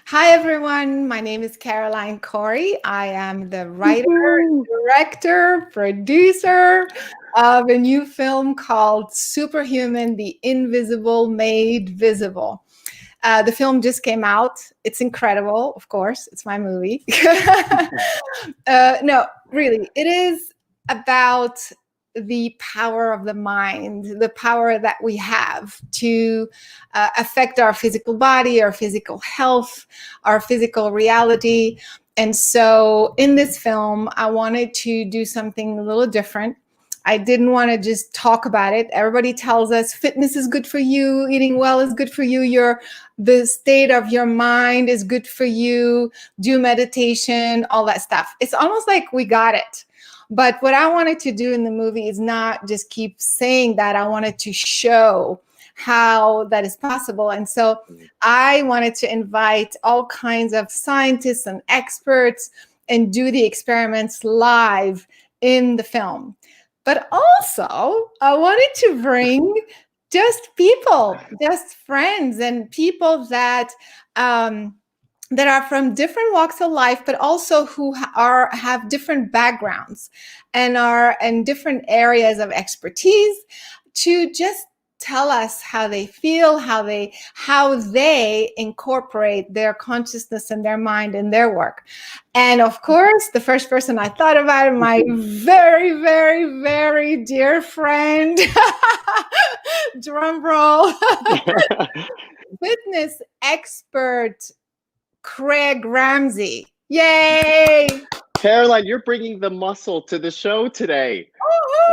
Hi, everyone. My name is Caroline Cory. I am the writer, Woohoo! director, producer of a new film called Superhuman, The Invisible Made Visible. The film just came out. It's incredible, of course. It's my movie. No, really, it is about the power of the mind, the power that we have to affect our physical body, our physical health, our physical reality. And so in this film, I wanted to do something a little different. I didn't want to just talk about it. Everybody tells us fitness is good for you, eating well is good for you, the state of your mind is good for you, do meditation, all that stuff. It's almost like we got it. But what I wanted to do in the movie is not just keep saying that. I wanted to show how that is possible. And so I wanted to invite all kinds of scientists and experts and do the experiments live in the film. But also, I wanted to bring just people, just friends, and people that are from different walks of life, but also who have different backgrounds and are in different areas of expertise, to just tell us how they feel, how they incorporate their consciousness and their mind in their work. And of course, the first person I thought about, my very, very, very dear friend, drum roll, fitness expert Craig Ramsay. Yay! Caroline, you're bringing the muscle to the show today.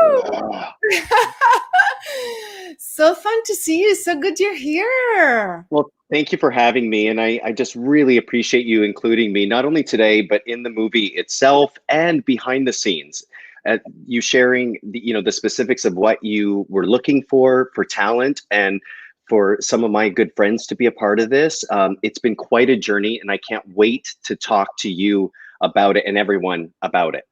Woohoo! So fun to see you. So good you're here. Well, thank you for having me. And I just really appreciate you including me, not only today, but in the movie itself and behind the scenes. You sharing the specifics of what you were looking for talent, and for some of my good friends to be a part of this. It's been quite a journey, and I can't wait to talk to you about it and everyone about it.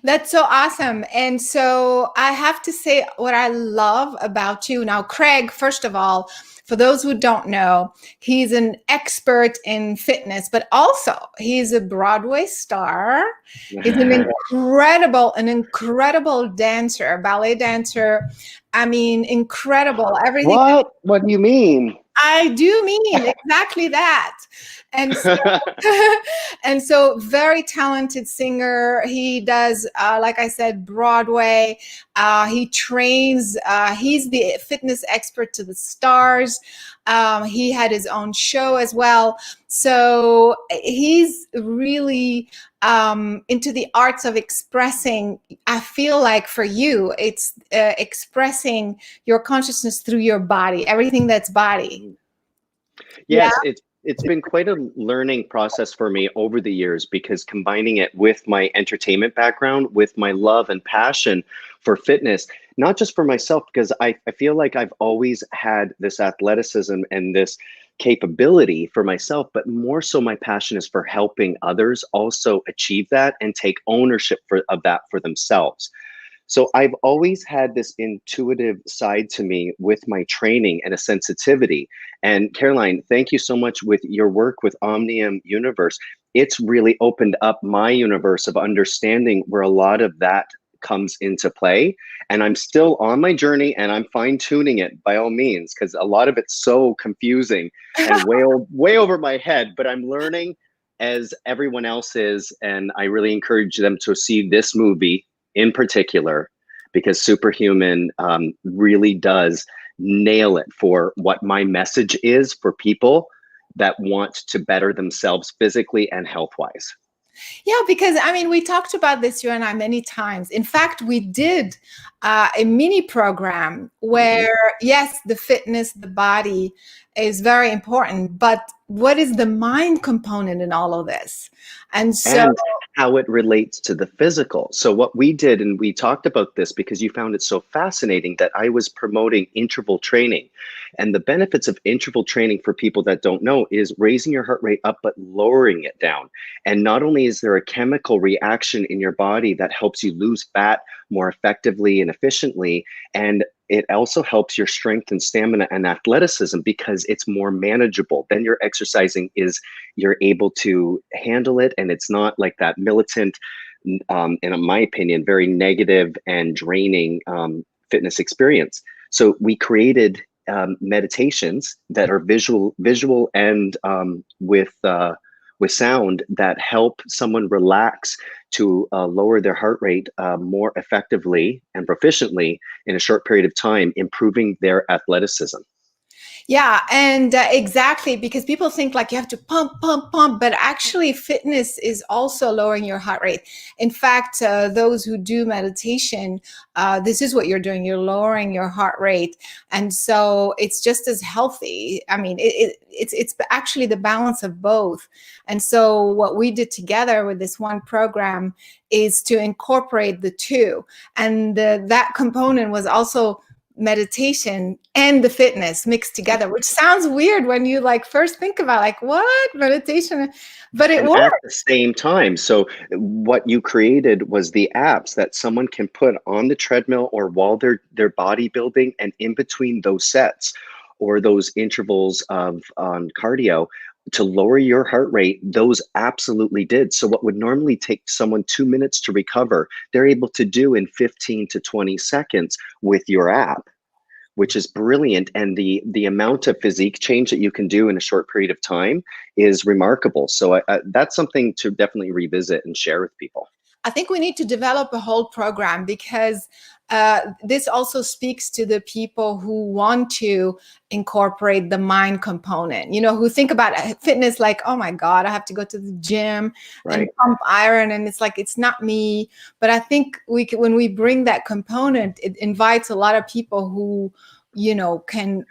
That's so awesome. And so I have to say what I love about you. Now, Craig, first of all, for those who don't know, he's an expert in fitness, but also he's a Broadway star. He's an incredible dancer, ballet dancer. I mean, incredible. Everything What? What do you mean? I do mean exactly that. And so, and so very talented singer. He does, like I said, Broadway. He trains. He's the fitness expert to the stars. He had his own show as well. So he's really into the arts of expressing. I feel like for you, it's expressing your consciousness through your body, everything that's body. Yeah. Yes, it's been quite a learning process for me over the years, because combining it with my entertainment background, with my love and passion for fitness, not just for myself, because I feel like I've always had this athleticism and this capability for myself, but more so my passion is for helping others also achieve that and take ownership of that for themselves. So I've always had this intuitive side to me with my training and a sensitivity. And Caroline, thank you so much with your work with Omnium Universe. It's really opened up my universe of understanding where a lot of that comes into play. And I'm still on my journey, and I'm fine tuning it by all means, because a lot of it's so confusing and way over my head, but I'm learning as everyone else is. And I really encourage them to see this movie in particular, because Superhuman really does nail it for what my message is for people that want to better themselves physically and health wise. Yeah, because I mean, we talked about this, you and I, many times. In fact, we did a mini program where, yes, the fitness, the body is very important, but what is the mind component in all of this? And so, And how it relates to the physical. So what we did, and we talked about this because you found it so fascinating, that I was promoting interval training. And the benefits of interval training, for people that don't know, is raising your heart rate up but lowering it down. And not only is there a chemical reaction in your body that helps you lose fat more effectively and efficiently, and it also helps your strength and stamina and athleticism because it's more manageable. Then your exercising is, you're able to handle it, and it's not like that militant, in my opinion, very negative and draining fitness experience. So we created meditations that are visual and with sound that help someone relax to lower their heart rate more effectively and proficiently in a short period of time, improving their athleticism. Yeah, and exactly, because people think like you have to pump, pump, pump, but actually fitness is also lowering your heart rate. In fact, those who do meditation, this is what you're doing. You're lowering your heart rate. And so it's just as healthy. I mean, it's actually the balance of both. And so what we did together with this one program is to incorporate the two. And that component was also meditation and the fitness mixed together, which sounds weird when you like first think about like what meditation, but it And works. at the same time, so what you created was the apps that someone can put on the treadmill or while they're bodybuilding, and in between those sets or those intervals of cardio to lower your heart rate. Those absolutely did. So what would normally take someone 2 minutes to recover, they're able to do in 15 to 20 seconds with your app, which is brilliant. And the amount of physique change that you can do in a short period of time is remarkable. So that's something to definitely revisit and share with people. I think we need to develop a whole program, because this also speaks to the people who want to incorporate the mind component, you know, who think about fitness like, oh my God, I have to go to the gym and pump iron. And it's like, it's not me. But I think when we bring that component, it invites a lot of people who, you know, can,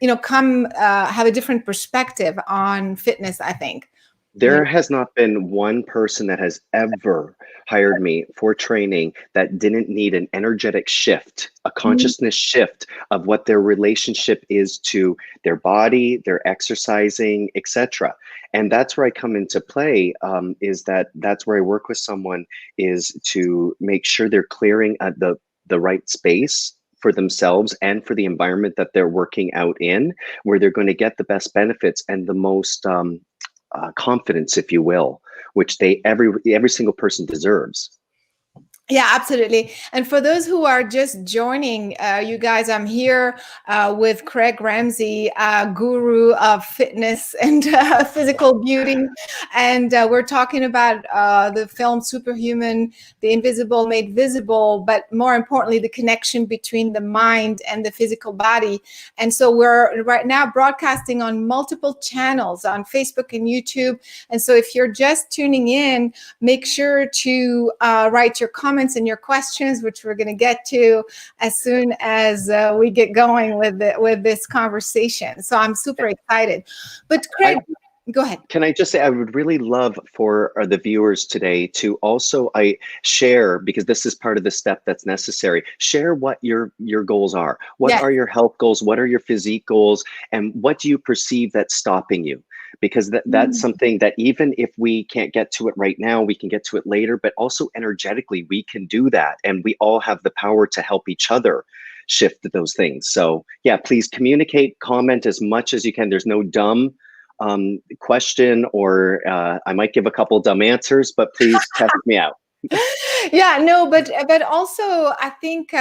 you know, come have a different perspective on fitness, I think. There has not been one person that has ever hired me for training that didn't need an energetic shift, a consciousness shift of what their relationship is to their body, their exercising, etc. And that's where I come into play, is that's where I work with someone, is to make sure they're clearing the right space for themselves and for the environment that they're working out in, where they're going to get the best benefits and the most confidence, if you will, which every single person deserves. Yeah, absolutely. And for those who are just joining, you guys, I'm here with Craig Ramsay, guru of fitness and physical beauty. And we're talking about the film Superhuman, the invisible made visible, but more importantly, the connection between the mind and the physical body. And so we're right now broadcasting on multiple channels on Facebook and YouTube. And so if you're just tuning in, make sure to write your comments and your questions, which we're going to get to as soon as we get going with this conversation. So I'm super excited. But Craig, go ahead. Can I just say, I would really love for the viewers today to also share, because this is part of the step that's necessary, share what your goals are. What are your health goals? What are your physique goals? And what do you perceive that's stopping you? Because that's something that even if we can't get to it right now, we can get to it later, but also energetically, we can do that. And we all have the power to help each other shift those things. So yeah, please communicate, comment as much as you can. There's no dumb question, or I might give a couple dumb answers, but please test me out. Yeah, no, but also I think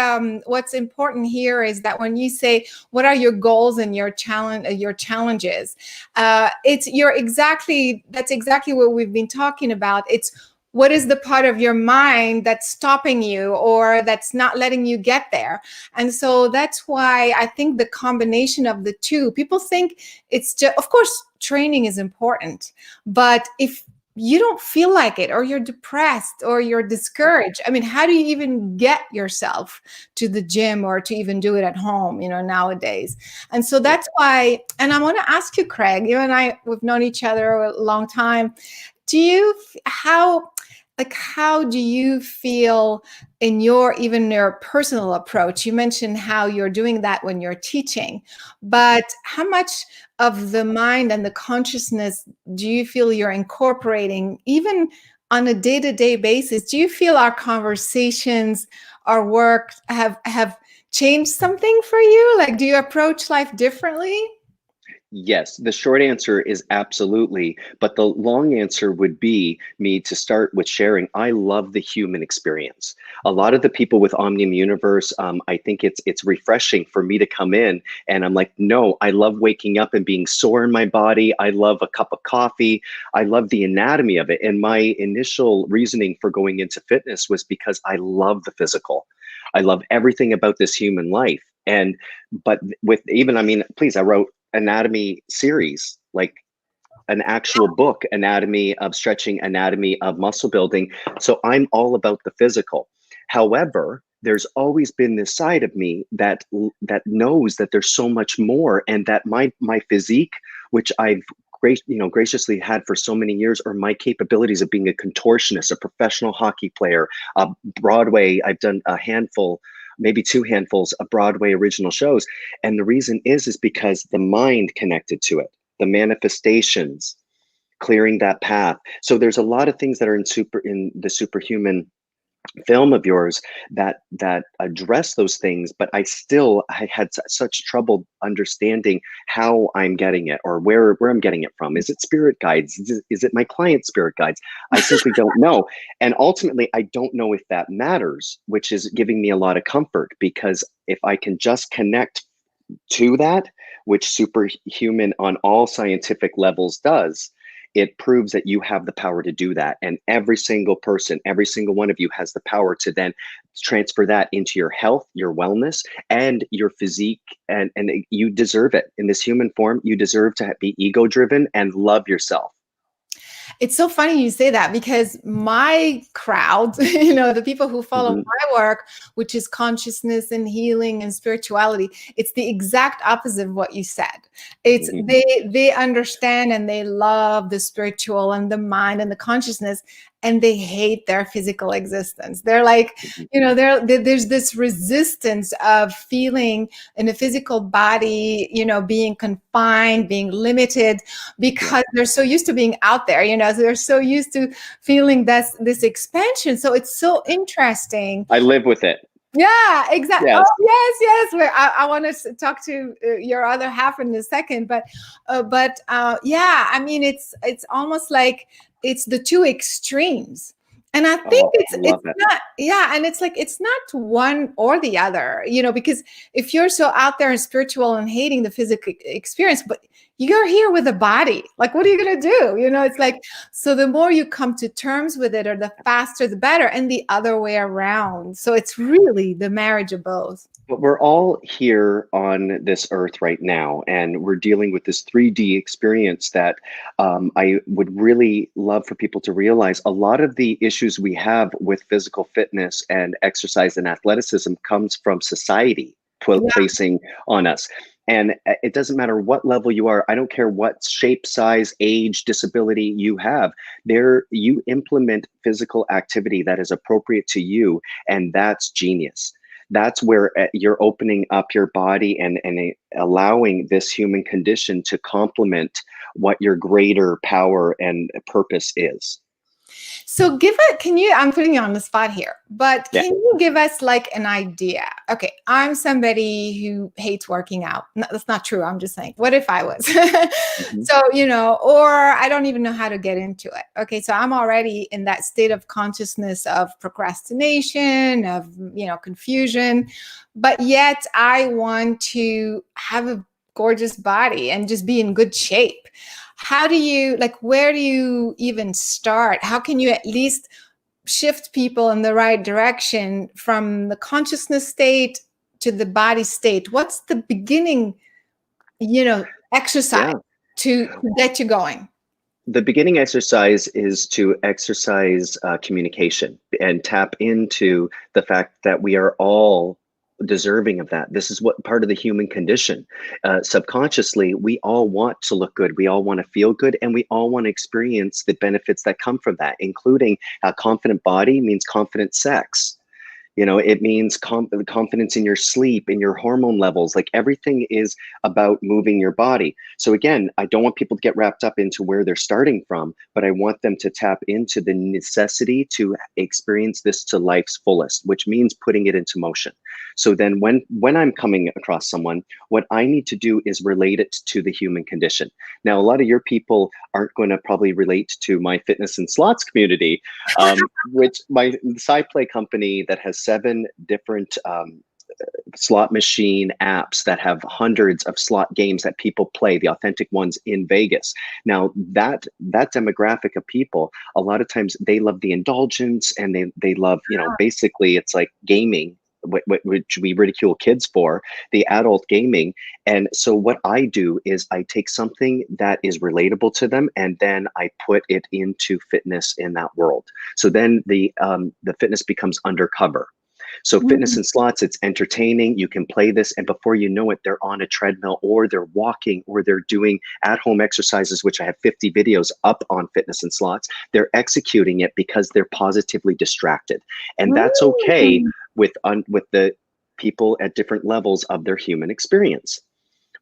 what's important here is that when you say what are your goals and your challenges, that's exactly what we've been talking about. It's what is the part of your mind that's stopping you or that's not letting you get there. And so that's why I think the combination of the two, people think it's just, of course, training is important, but if you don't feel like it, or you're depressed, or you're discouraged, I mean, how do you even get yourself to the gym or to even do it at home, you know, nowadays? And so that's why, and I want to ask you, Craig, you and I, we've known each other a long time. How do you feel in your personal approach? You mentioned how you're doing that when you're teaching, but how much of the mind and the consciousness do you feel you're incorporating even on a day-to-day basis? Do you feel our conversations, our work have changed something for you? Like, do you approach life differently? Yes, the short answer is absolutely. But the long answer would be me to start with sharing. I love the human experience. A lot of the people with Omnium Universe, I think it's refreshing for me to come in and I'm like, no, I love waking up and being sore in my body. I love a cup of coffee. I love the anatomy of it. And my initial reasoning for going into fitness was because I love the physical. I love everything about this human life. And but with even, I mean, please, I wrote anatomy series, like an actual book, anatomy of stretching, anatomy of muscle building. So I'm all about the physical. However, there's always been this side of me that knows that there's so much more, and that my physique, which I've graciously had for so many years, or my capabilities of being a contortionist, a professional hockey player, Broadway. I've done a handful, maybe two handfuls of Broadway original shows. And the reason is because the mind connected to it, the manifestations, clearing that path. So there's a lot of things that are in the Superhuman film of yours that address those things, but I had such trouble understanding how I'm getting it, or where I'm getting it from. Is it spirit guides? Is it my client's spirit guides? I simply don't know. And ultimately, I don't know if that matters, which is giving me a lot of comfort, because if I can just connect to that, which Superhuman on all scientific levels does, it proves that you have the power to do that. And every single person, every single one of you has the power to then transfer that into your health, your wellness, and your physique. And you deserve it. In this human form, you deserve to be ego driven and love yourself. It's so funny you say that, because my crowd, the people who follow Mhm. my work, which is consciousness and healing and spirituality, it's the exact opposite of what you said. It's Mhm. they understand and they love the spiritual and the mind and the consciousness, and they hate their physical existence. They're like, Mhm. there's this resistance of feeling in a physical body, being confined, being limited, Yeah, because they're so used to being out there, so they're so used to feeling this expansion. So it's so interesting. I live with it. Yeah, exactly. Yes. Oh, yes, yes. I want to talk to your other half in a second, but yeah, I mean, it's almost like it's the two extremes, and I think Oh, I it's love it. not. Yeah, and it's like it's not one or the other, because if you're so out there and spiritual and hating the physical experience, but you're here with a body, like what are you gonna do? It's like, so the more you come to terms with it, or the faster, the better, and the other way around. So it's really the marriage of both. But we're all here on this earth right now, and we're dealing with this 3D experience that I would really love for people to realize. A lot of the issues we have with physical fitness and exercise and athleticism comes from society Yeah. placing on us. And it doesn't matter what level you are. I don't care what shape, size, age, disability you have. There, you implement physical activity that is appropriate to you, and that's genius. That's where you're opening up your body and allowing this human condition to complement what your greater power and purpose is. So I'm putting you on the spot here, but Yeah. can you give us like an idea? Okay, I'm somebody who hates working out. No, that's not true. I'm just saying, what if I was? Mhm. So, or I don't even know how to get into it. Okay, so I'm already in that state of consciousness of procrastination, of, confusion, but yet I want to have a gorgeous body and just be in good shape. How do you, like, where do you even start? How can you at least shift people in the right direction from the consciousness state to the body state? What's the beginning, exercise Yeah. to get you going? The beginning exercise is to exercise communication and tap into the fact that we are all deserving of that. This is what part of the human condition. Subconsciously, we all want to look good, we all want to feel good, and we all want to experience the benefits that come from that, including a confident body means confident sex. You know, it means confidence in your sleep, in your hormone levels. Like everything is about moving your body. So again, I don't want people to get wrapped up into where they're starting from, but I want them to tap into the necessity to experience this to life's fullest, which means putting it into motion. So then when I'm coming across someone, what I need to do is relate it to the human condition. Now, a lot of your people aren't going to probably relate to my fitness and slots community, which my SciPlay company that has 7 different slot machine apps that have hundreds of slot games that people play, the authentic ones in Vegas. Now that demographic of people, a lot of times they love the indulgence, and they love, you know, basically it's like gaming, which we ridicule kids for, the adult gaming. And so what I do is I take something that is relatable to them, and then I put it into fitness in that world. So then the fitness becomes undercover. So fitness and slots, it's entertaining. You can play this, and before you know it, they're on a treadmill, or they're walking, or they're doing at-home exercises, which I have 50 videos up on fitness and slots. They're executing it because they're positively distracted, and that's okay with the people at different levels of their human experience.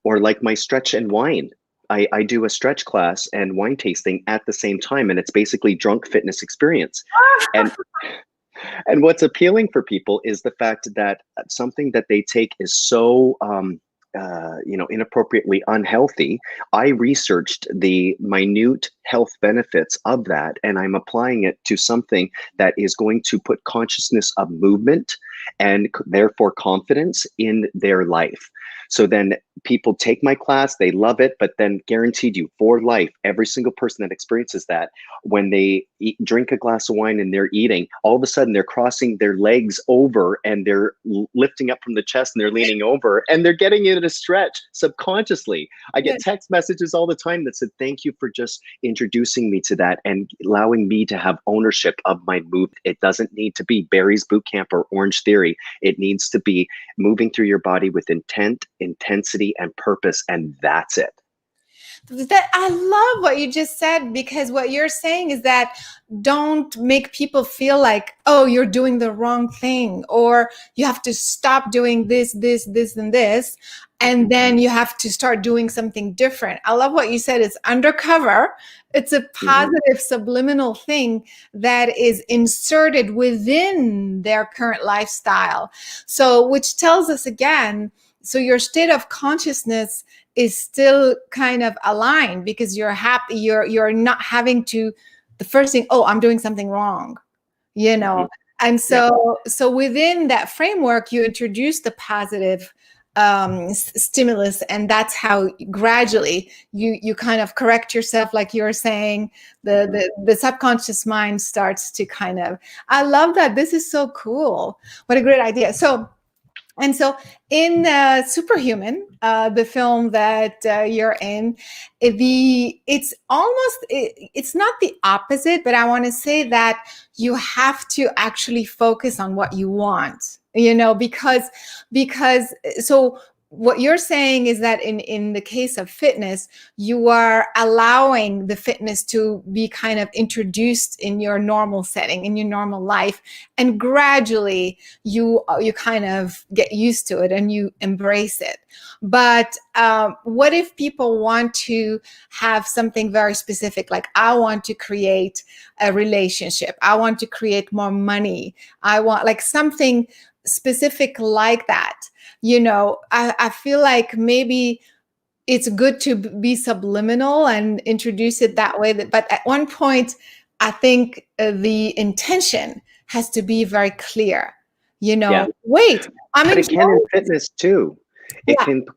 Or like my stretch and wine. I do a stretch class and wine tasting at the same time, and it's basically drunk fitness experience. And and what's appealing for people is the fact that something that they take is so inappropriately unhealthy. I researched the minute health benefits of that, and I'm applying it to something that is going to put consciousness of movement and therefore confidence in their life. So then people take my class, they love it, but then guaranteed you for life, every single person that experiences that, when they drink a glass of wine and they're eating, all of a sudden they're crossing their legs over, and they're lifting up from the chest, and they're leaning over, and they're getting in a stretch subconsciously. I get text messages all the time that said, thank you for just introducing me to that and allowing me to have ownership of my movement. It doesn't need to be Barry's Boot Camp or Orange Theory. It needs to be moving through your body with intent, intensity, and purpose, and that's it. That I love what you just said, because what you're saying is that don't make people feel like, oh, you're doing the wrong thing, or you have to stop doing this, and this, and then you have to start doing something different. I love what you said. It's undercover. It's a positive subliminal thing that is inserted within their current lifestyle. So, which tells us again, so your state of consciousness is still kind of aligned, because you're happy, you're not having to, the first thing, oh, I'm doing something wrong, you know. And so within that framework, you introduce the positive stimulus, and that's how gradually you kind of correct yourself, like you're saying. The subconscious mind starts to kind of, I love that. This is so cool. What a great idea. So in Superhuman, the film that you're in, it's not the opposite, but I want to say that you have to actually focus on what you want, because so what you're saying is that in the case of fitness, you are allowing the fitness to be kind of introduced in your normal setting, in your normal life, and gradually you kind of get used to it and you embrace it. But what if people want to have something very specific, like, I want to create a relationship, I want to create more money, I want like something specific like that? I feel like maybe it's good to be subliminal and introduce it that way. But at one point, I think the intention has to be very clear. Wait, but it can in fitness too. It can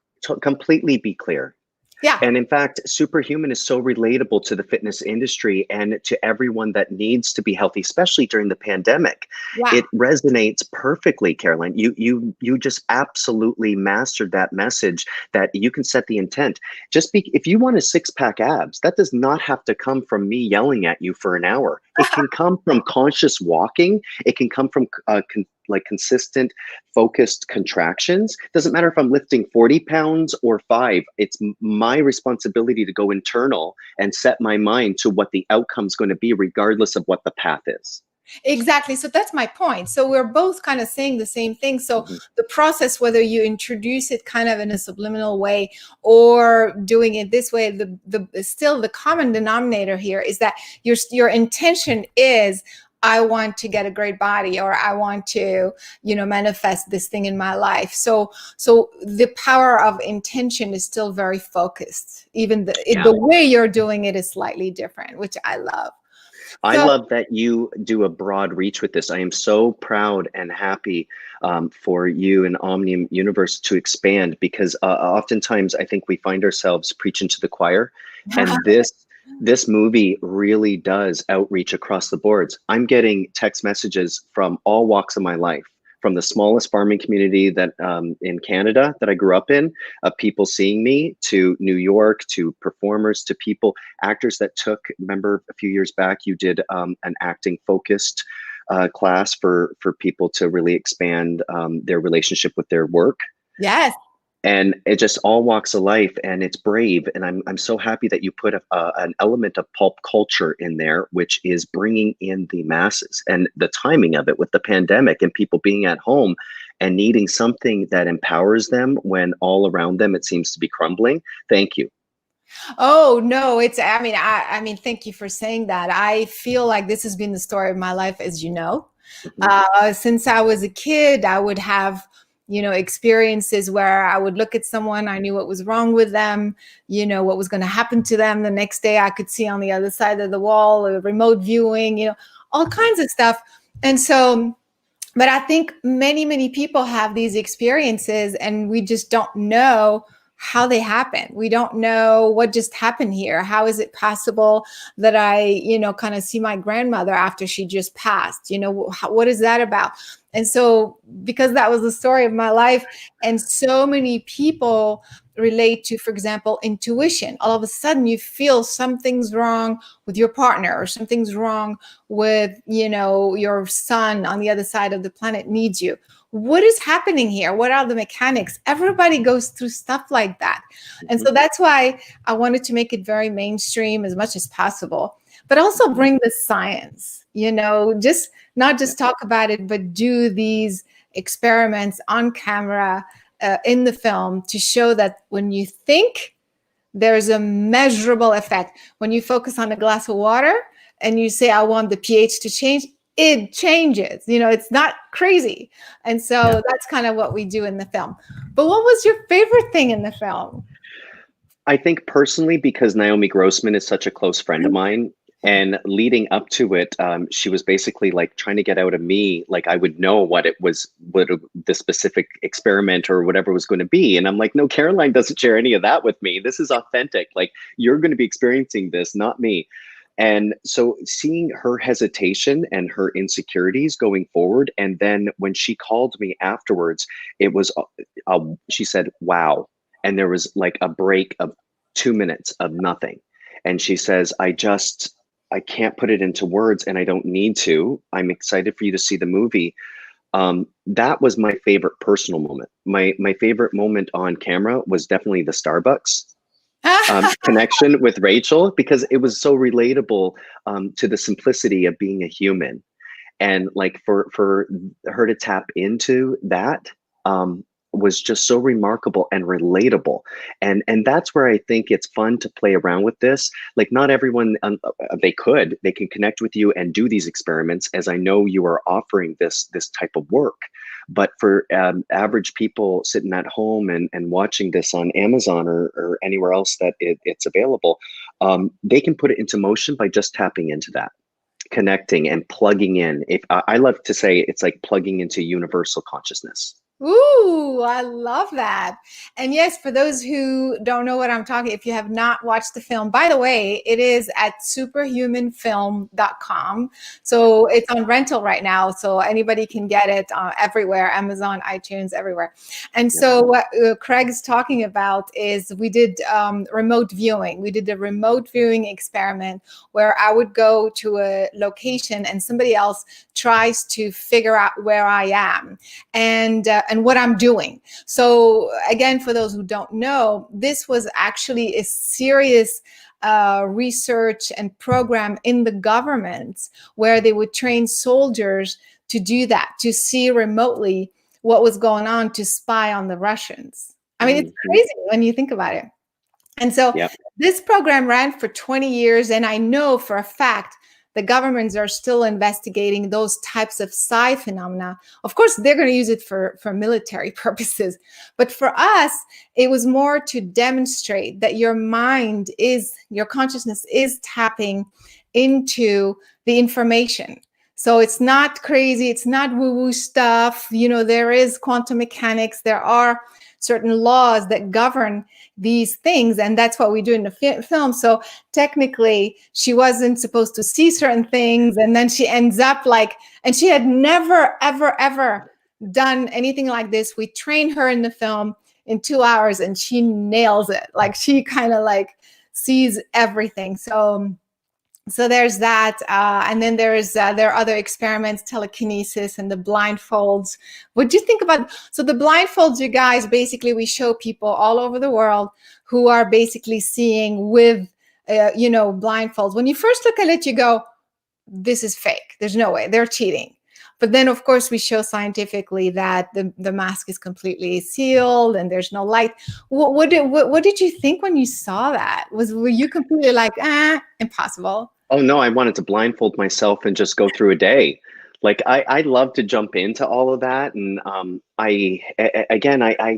completely be clear. Yeah. And in fact, Superhuman is so relatable to the fitness industry and to everyone that needs to be healthy, especially during the pandemic. Wow. It resonates perfectly, Caroline. You just absolutely mastered that message, that you can set the intent. If you want a 6-pack abs, that does not have to come from me yelling at you for an hour. It can come from conscious walking. It can come from consistent, focused contractions. Doesn't matter if I'm lifting 40 pounds or 5. It's my responsibility to go internal and set my mind to what the outcome's going to be, regardless of what the path is. Exactly. So that's my point. So we're both kind of saying the same thing. So Mhm. the process, whether you introduce it kind of in a subliminal way or doing it this way, the still the common denominator here is that your intention is, I want to get a great body, or I want to, manifest this thing in my life. So the power of intention is still very focused. Even Yeah. the way you're doing it is slightly different, which I love. I So love that you do a broad reach with this. I am so proud and happy for you and Omnium Universe to expand, because oftentimes I think we find ourselves preaching to the choir, and this movie really does outreach across the boards. I'm getting text messages from all walks of my life, from the smallest farming community that in Canada that I grew up in, of people seeing me, to New York, to performers, to people, actors that took, remember a few years back, you did an acting focused class for people to really expand their relationship with their work. yes. And it just all walks of life, and it's brave. And I'm so happy that you put an element of pulp culture in there, which is bringing in the masses, and the timing of it with the pandemic and people being at home and needing something that empowers them when all around them it seems to be crumbling. Thank you. Oh no, I mean, thank you for saying that. I feel like this has been the story of my life, as you know. Mhm. Since I was a kid, I would have, experiences where I would look at someone, I knew what was wrong with them, what was going to happen to them the next day. I could see on the other side of the wall, a remote viewing, all kinds of stuff. And so, but I think many, many people have these experiences and we just don't know how they happen. We don't know what just happened here. How is it possible that I, kind of see my grandmother after she just passed? What is that about? And so, because that was the story of my life, and so many people relate to, for example, intuition. All of a sudden, you feel something's wrong with your partner, or something's wrong with, your son on the other side of the planet needs you. What is happening here? What are the mechanics? Everybody goes through stuff like that. And Mhm. so that's why I wanted to make it very mainstream as much as possible, but also bring the science, just not Yeah. just talk about it, but do these experiments on camera, in the film, to show that when you think, there's a measurable effect. When you focus on a glass of water and you say, I want the pH to change, it changes. It's not crazy. And Yeah. so that's kind of what we do in the film. But what was your favorite thing in the film? I think personally, because Naomi Grossman is such a close friend of mine, and leading up to it, she was basically like trying to get out of me, like I would know what it was, the specific experiment or whatever was going to be. And I'm like, no, Caroline doesn't share any of that with me. This is authentic. Like, you're going to be experiencing this, not me. And so seeing her hesitation and her insecurities going forward, and then when she called me afterwards, it was, she said, wow. And there was like a break of 2 minutes of nothing. And she says, I can't put it into words, and I don't need to. I'm excited for you to see the movie. That was my favorite personal moment. My favorite moment on camera was definitely the Starbucks connection with Rachel, because it was so relatable to the simplicity of being a human, and like for her to tap into that was just so remarkable and relatable. And that's where I think it's fun to play around with this. Like, not everyone they can connect with you and do these experiments, as I know you are offering this type of work. But for average people sitting at home and watching this on Amazon or anywhere else that it's available, they can put it into motion by just tapping into that, connecting and plugging in. If I love to say, it's like plugging into universal consciousness. Ooh, I love that. And yes, for those who don't know what I'm talking, if you have not watched the film, by the way, it is at superhumanfilm.com. So it's on rental right now. So anybody can get it everywhere, Amazon, iTunes, everywhere. And Yep. so what Craig's talking about is we did remote viewing. We did a remote viewing experiment where I would go to a location and somebody else tries to figure out where I am and what I'm doing. So again, for those who don't know, this was actually a serious research and program in the government where they would train soldiers to do that, to see remotely what was going on, to spy on the Russians. I mean, it's crazy when you think about it. And so this program ran for 20 years, and I know for a fact the governments are still investigating those types of psi phenomena. Of course, they're going to use it for military purposes. But for us, it was more to demonstrate that your mind is, your consciousness is tapping into the information. So it's not crazy. It's not woo-woo stuff. You know, there is quantum mechanics. There are certain laws that govern these things, and that's what we do in the film. So technically she wasn't supposed to see certain things, and then she ends up like, and she had never ever done anything like this. We train her in the film in 2 hours and she nails it. Like, she kind of like sees everything. So there's that, and then there are other experiments, telekinesis and the blindfolds. What do you think about? So the blindfolds, you guys, basically we show people all over the world who are basically seeing with, blindfolds. When you first look at it, you go, "This is fake. There's no way. They're cheating." But then, of course, we show scientifically that the mask is completely sealed and there's no light. What did you think when you saw that? Were you completely like, impossible? Oh no, I wanted to blindfold myself and just go through a day. Like I love to jump into all of that, and I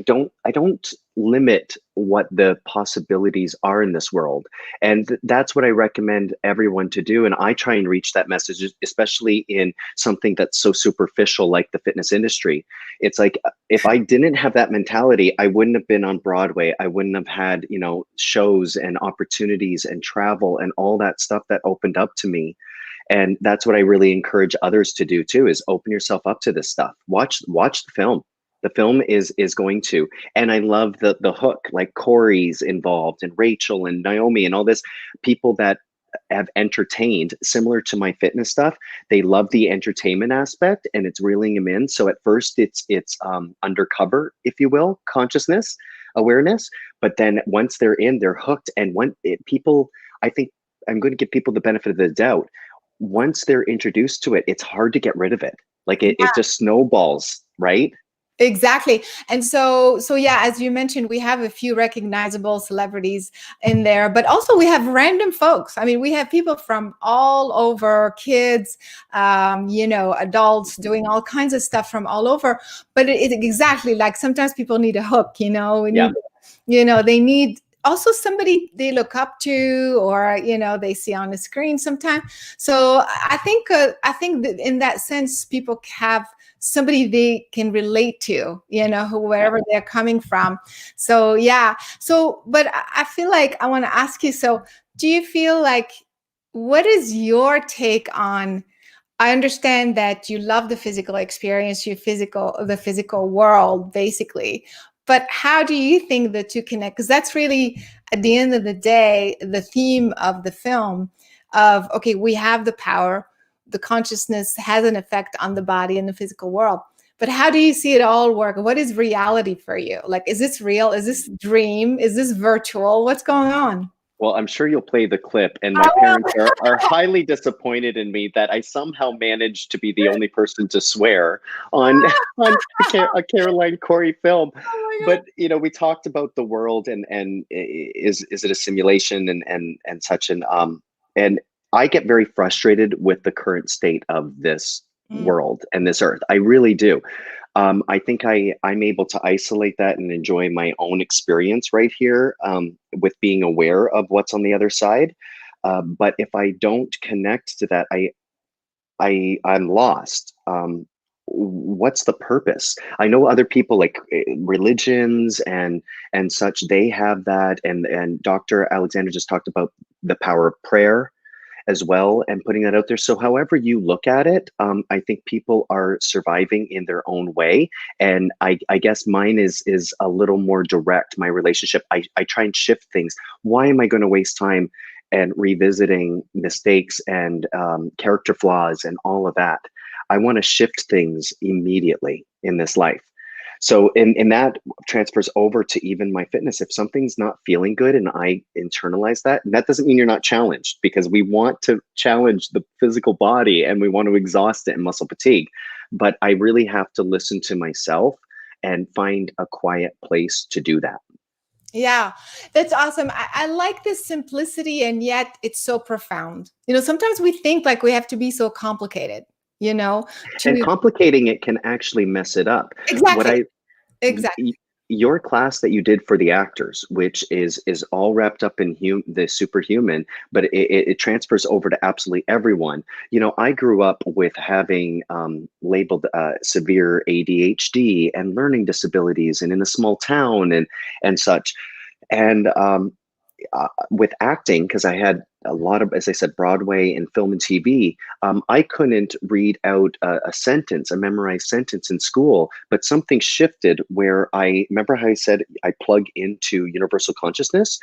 don't limit what the possibilities are in this world, and that's what I recommend everyone to do. And I try and reach that message, especially in something that's so superficial like the fitness industry. It's like, if I didn't have that mentality, I wouldn't have been on Broadway. I wouldn't have had, shows and opportunities and travel and all that stuff that opened up to me. And that's what I really encourage others to do too, is open yourself up to this stuff. Watch the film. The film is going to, and I love the hook, like Cory's involved, and Rachel and Naomi and all this, people that have entertained, similar to my fitness stuff. They love the entertainment aspect, and it's reeling them in. So at first it's undercover, if you will, consciousness, awareness. But then once they're in, they're hooked. And I think I'm going to give people the benefit of the doubt. Once they're introduced to it, it's hard to get rid of it. Like it just snowballs, right? Exactly. And so yeah, as you mentioned, we have a few recognizable celebrities in there, but also we have random folks. I mean, we have people from all over, kids, adults doing all kinds of stuff from all over. But it exactly, like, sometimes people need a hook, they need also somebody they look up to, or they see on the screen sometime. So I think that in that sense, people have somebody they can relate to, wherever they're coming from. So yeah. But I feel like I want to ask you, so do you feel like, what is your take on, I understand that you love the physical experience, the physical world, basically. But how do you think the two connect? Because that's really, at the end of the day, the theme of the film of, okay, we have the power, the consciousness has an effect on the body and the physical world. But how do you see it all work? What is reality for you? Like, is this real? Is this dream? Is this virtual? What's going on? Well, I'm sure you'll play the clip, and my parents are highly disappointed in me that I somehow managed to be the only person to swear on a Caroline Cory film. Oh, but we talked about the world and is it a simulation and such, and I get very frustrated with the current state of this world and this earth. I really do. I think I'm able to isolate that and enjoy my own experience right here, with being aware of what's on the other side. But if I don't connect to that, I'm lost. What's the purpose? I know other people, like religions and such, they have that. And Dr. Alexander just talked about the power of prayer as well, and putting that out there. So however you look at it, I think people are surviving in their own way. And I guess mine is a little more direct, my relationship. I try and shift things. Why am I going to waste time and revisiting mistakes and character flaws and all of that? I want to shift things immediately in this life. So in that transfers over to even my fitness. If something's not feeling good and I internalize that, and that doesn't mean you're not challenged, because we want to challenge the physical body and we want to exhaust it and muscle fatigue. But I really have to listen to myself and find a quiet place to do that. Yeah, that's awesome. I like this simplicity, and yet it's so profound. Sometimes we think like we have to be so complicated, And to complicating it can actually mess it up. What exactly, I exactly. your class that you did for the actors, which is all wrapped up in the superhuman, but it transfers over to absolutely everyone. I grew up with having labeled severe ADHD and learning disabilities, and in a small town and such. And with acting, because I had a lot of, as I said, Broadway and film and TV, I couldn't read out a sentence, a memorized sentence in school, but something shifted where I remember how I said I plug into universal consciousness,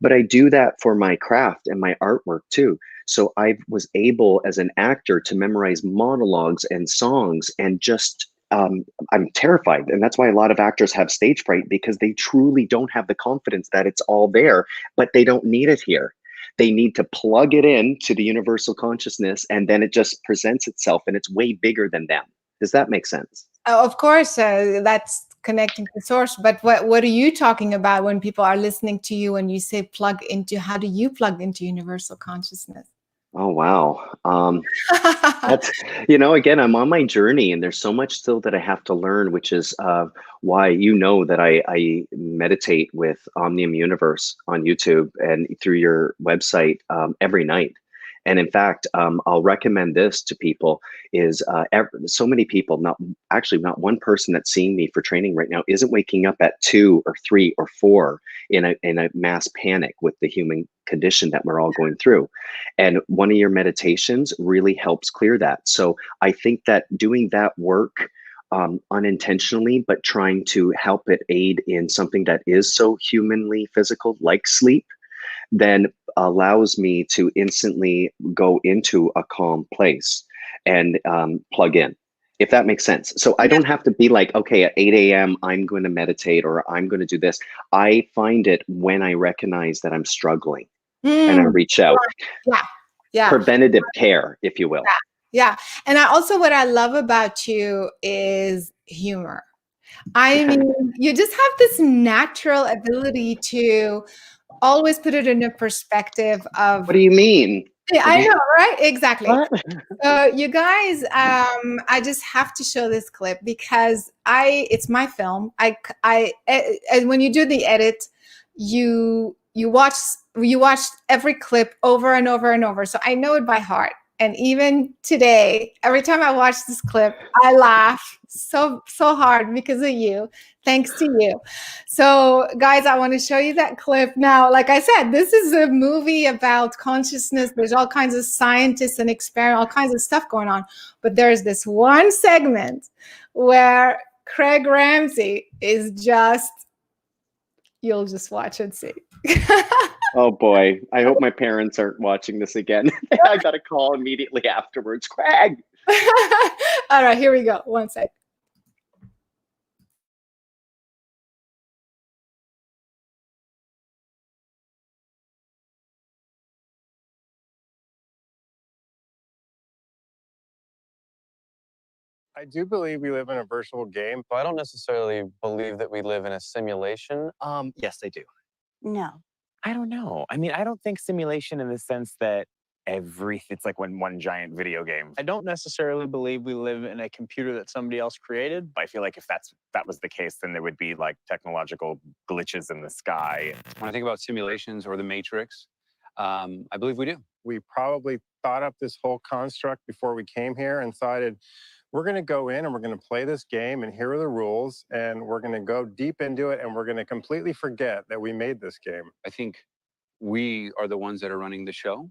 but I do that for my craft and my artwork too. So I was able as an actor to memorize monologues and songs and just I'm terrified. And that's why a lot of actors have stage fright, because they truly don't have the confidence that it's all there, but they don't need it here. They need to plug it in to the universal consciousness, and then it just presents itself and it's way bigger than them. Does that make sense? Of course, that's connecting to source. But what are you talking about when people are listening to you and you say plug into? How do you plug into universal consciousness? Oh, wow. That's, again, I'm on my journey and there's so much still that I have to learn, which is why that I meditate with Omnium Universe on YouTube and through your website every night. And in fact, I'll recommend this to people is so many people, not one person that's seeing me for training right now isn't waking up at 2 or 3 or 4 in a mass panic with the human condition that we're all going through. And one of your meditations really helps clear that. So I think that doing that work unintentionally, but trying to help it aid in something that is so humanly physical, like sleep, then allows me to instantly go into a calm place and plug in, if that makes sense. So I Yeah. don't have to be like, okay, at 8 a.m., I'm going to meditate or I'm going to do this. I find it when I recognize that I'm struggling and I Mm, reach out. yeah, yeah, Preventative care, if you will. yeah, yeah. And what I love about you is humor. I mean, you just have this natural ability to always put it in a perspective What of, do you mean? yeah, What do I you, know, right? Exactly. what? So you guys, I just have to show this clip because it's my film. And when you do the edit, you watch every clip over and over and over. So I know it by heart. And even today, every time I watch this clip, I laugh so hard because of you, thanks to you. So, guys, I want to show you that clip now. Like I said, this is a movie about consciousness. There's all kinds of scientists and experiment, all kinds of stuff going on. But there's this one segment where Craig Ramsay is just, you'll just watch and see. Oh boy. I hope my parents aren't watching this again. I got a call immediately afterwards. Craig. All right, here we go. One sec. I do believe we live in a virtual game. I don't necessarily believe that we live in a simulation. Yes, I do. No. I don't know. I mean, I don't think simulation in the sense that it's like one giant video game. I don't necessarily believe we live in a computer that somebody else created. I feel like if that was the case, then there would be like technological glitches in the sky. When I think about simulations or the Matrix, I believe we do. We probably thought up this whole construct before we came here and decided we're going to go in and we're going to play this game and here are the rules and we're going to go deep into it and we're going to completely forget that we made this game. I think we are the ones that are running the show.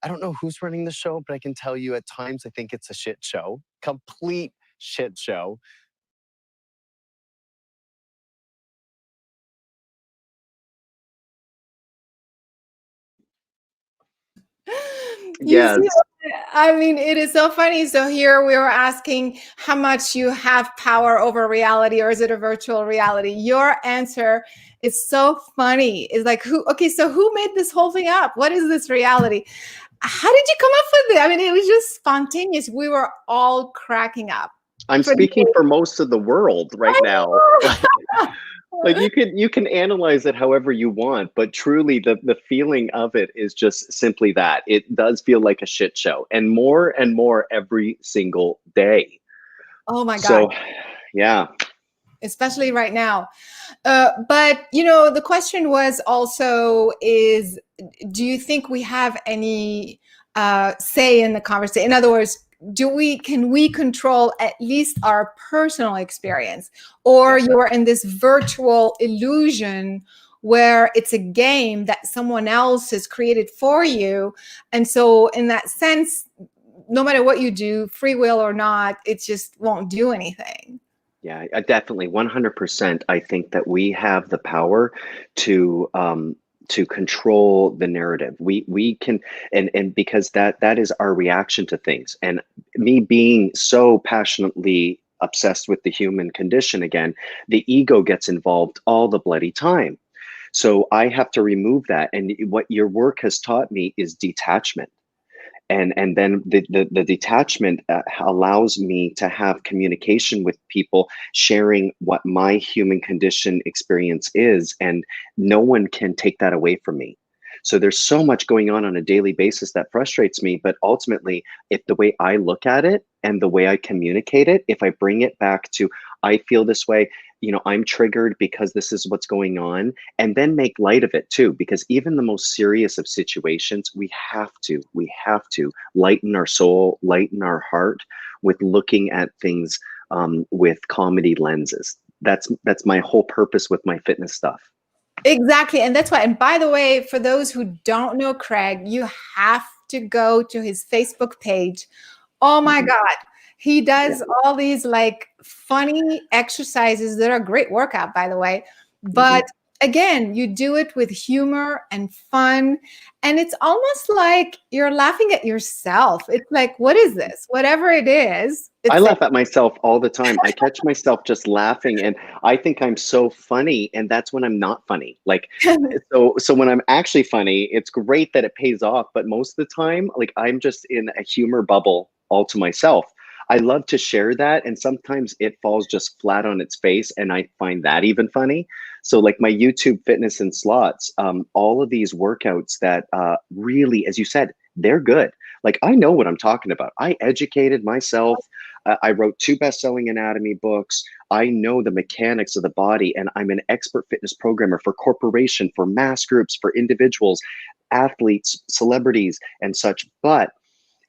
I don't know who's running the show, but I can tell you at times I think it's a shit show. Complete shit show. You Yes. see, I mean, it is so funny. So here we were asking how much you have power over reality, or is it a virtual reality? Your answer is so funny. It's like, okay, so who made this whole thing up? What is this reality? How did you come up with it? I mean, it was just spontaneous. We were all cracking up. I'm speaking for most of the world right now. Like you can analyze it however you want, but truly the feeling of it is just simply that. It does feel like a shit show, and more every single day. Oh my God. So yeah. Especially right now. But you know, the question was also is, do you think we have any say in the conversation? In other words, can we control at least our personal experience, or you're in this virtual illusion where it's a game that someone else has created for you, and so in that sense, no matter what you do, free will or not, it just won't do anything. Yeah, definitely 100%. I think that we have the power to control the narrative. We can, and because that is our reaction to things. And me being so passionately obsessed with the human condition, again, the ego gets involved all the bloody time. So I have to remove that. And what your work has taught me is detachment. And then the detachment allows me to have communication with people, sharing what my human condition experience is, and no one can take that away from me. So there's so much going on a daily basis that frustrates me, but ultimately, if the way I look at it and the way I communicate it, if I bring it back to, I feel this way, you know, I'm triggered because this is what's going on, and then make light of it too, because even the most serious of situations, we have to lighten our soul, lighten our heart with looking at things with comedy lenses. That's my whole purpose with my fitness stuff. Exactly. And that's why, and by the way, for those who don't know Craig, you have to go to his Facebook page. Oh my God. He does all these like funny exercises that are a great workout, by the way. But again, you do it with humor and fun. And it's almost like you're laughing at yourself. It's like, what is this? Whatever it is. I laugh at myself all the time. I catch myself just laughing, and I think I'm so funny, and that's when I'm not funny. Like, so when I'm actually funny, it's great that it pays off, but most of the time, like, I'm just in a humor bubble all to myself. I love to share that, and sometimes it falls just flat on its face, and I find that even funny. So like my YouTube Fitness and Slots, all of these workouts that really, as you said, they're good. Like, I know what I'm talking about. I educated myself. I wrote 2 best-selling anatomy books. I know the mechanics of the body, and I'm an expert fitness programmer for corporation, for mass groups, for individuals, athletes, celebrities, and such. But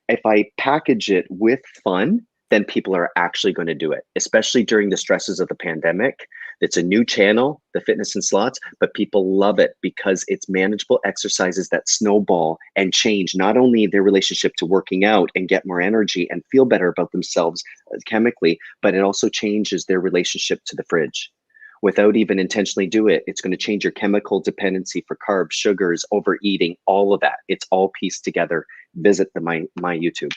if I package it with fun, then people are actually going to do it, especially during the stresses of the pandemic. It's a new channel, the Fitness and Slots, but people love it because it's manageable exercises that snowball and change not only their relationship to working out and get more energy and feel better about themselves chemically, but it also changes their relationship to the fridge. Without even intentionally do it, it's going to change your chemical dependency for carbs, sugars, overeating, all of that. It's all pieced together. Visit my YouTube.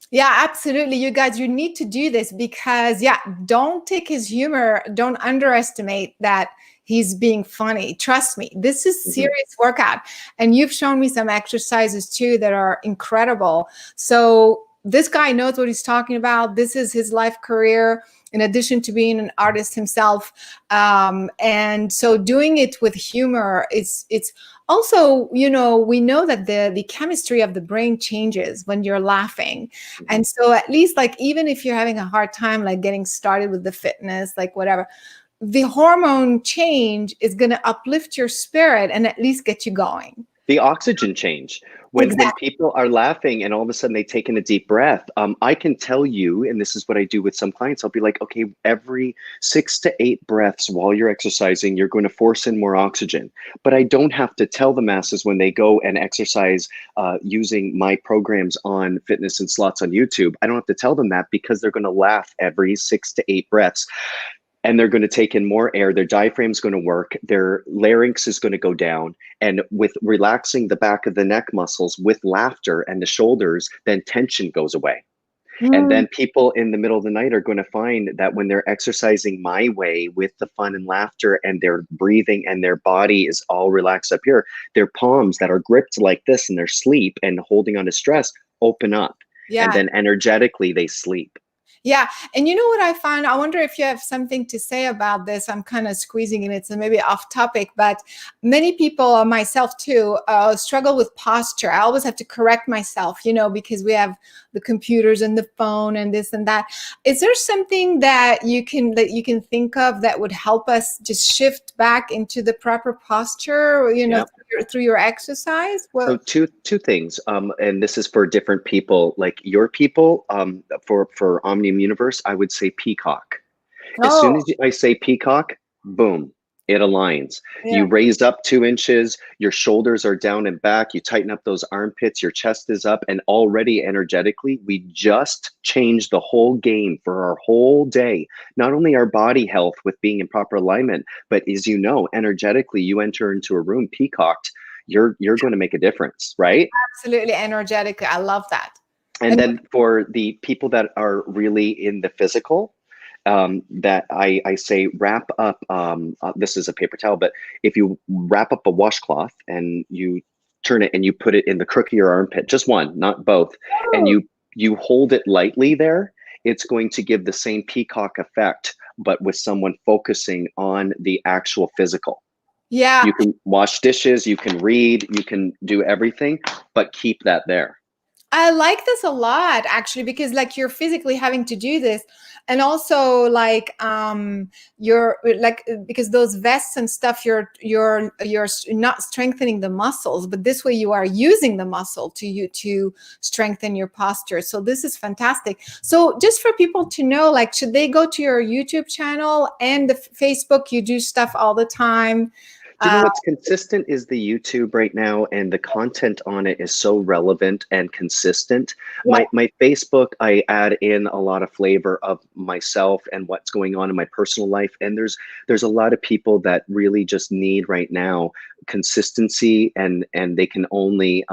Yeah, absolutely. You guys, you need to do this because, yeah, don't take his humor. Don't underestimate that he's being funny. Trust me, this is serious workout. And you've shown me some exercises too that are incredible. So this guy knows what he's talking about. This is his life career, in addition to being an artist himself. And so doing it with humor, it's also, you know, we know that the chemistry of the brain changes when you're laughing. And so at least, like, even if you're having a hard time, like getting started with the fitness, like whatever, the hormone change is going to uplift your spirit and at least get you going. The oxygen change. When people are laughing and all of a sudden they take in a deep breath, I can tell you, and this is what I do with some clients, I'll be like, okay, every 6 to 8 breaths while you're exercising, you're going to force in more oxygen. But I don't have to tell the masses when they go and exercise using my programs on Fitness and Slots on YouTube. I don't have to tell them that because they're going to laugh every 6 to 8 breaths. and they're going to take in more air. Their diaphragm's going to work. Their larynx is going to go down. And with relaxing the back of the neck muscles with laughter and the shoulders, then tension goes away. And then people in the middle of the night are going to find that when they're exercising my way with the fun and laughter, and they're breathing and their body is all relaxed up here, their palms that are gripped like this in their sleep and holding on to stress open up. Yeah. And then energetically they sleep. Yeah. And you know what I find? I wonder if you have something to say about this. I'm kind of squeezing in it, so maybe off topic, but many people, myself too, struggle with posture. I always have to correct myself, you know, because we have the computers and the phone and this and that. Is there something that you can think of that would help us just shift back into the proper posture, you know, through your exercise? So two things, and this is for different people. Like your people, for OMnium Universe, I would say peacock. As soon as I say peacock, boom, it aligns. You raise up 2 inches, your shoulders are down and back, you tighten up those armpits, your chest is up, and already energetically, we just changed the whole game for our whole day. Not only our body health with being in proper alignment, but as you know, energetically, you enter into a room peacocked, you're going to make a difference, right? Absolutely, energetically. I love that. And then for the people that are really in the physical, that I say wrap up, this is a paper towel, but if you wrap up a washcloth and you turn it and you put it in the crook of your armpit, just one, not both, and you hold it lightly there, it's going to give the same peacock effect, but with someone focusing on the actual physical. Yeah. You can wash dishes, you can read, you can do everything, but keep that there. I like this a lot, actually, because like you're physically having to do this, and also like you're like, because those vests and stuff, you're not strengthening the muscles, but this way you are using the muscle to strengthen your posture. So this is fantastic. So just for people to know, like, should they go to your YouTube channel and the Facebook? You do stuff all the time. Do you know what's consistent is the YouTube right now, and the content on it is so relevant and consistent. Yeah. My Facebook, I add in a lot of flavor of myself and what's going on in my personal life. And there's a lot of people that really just need right now consistency, and they can only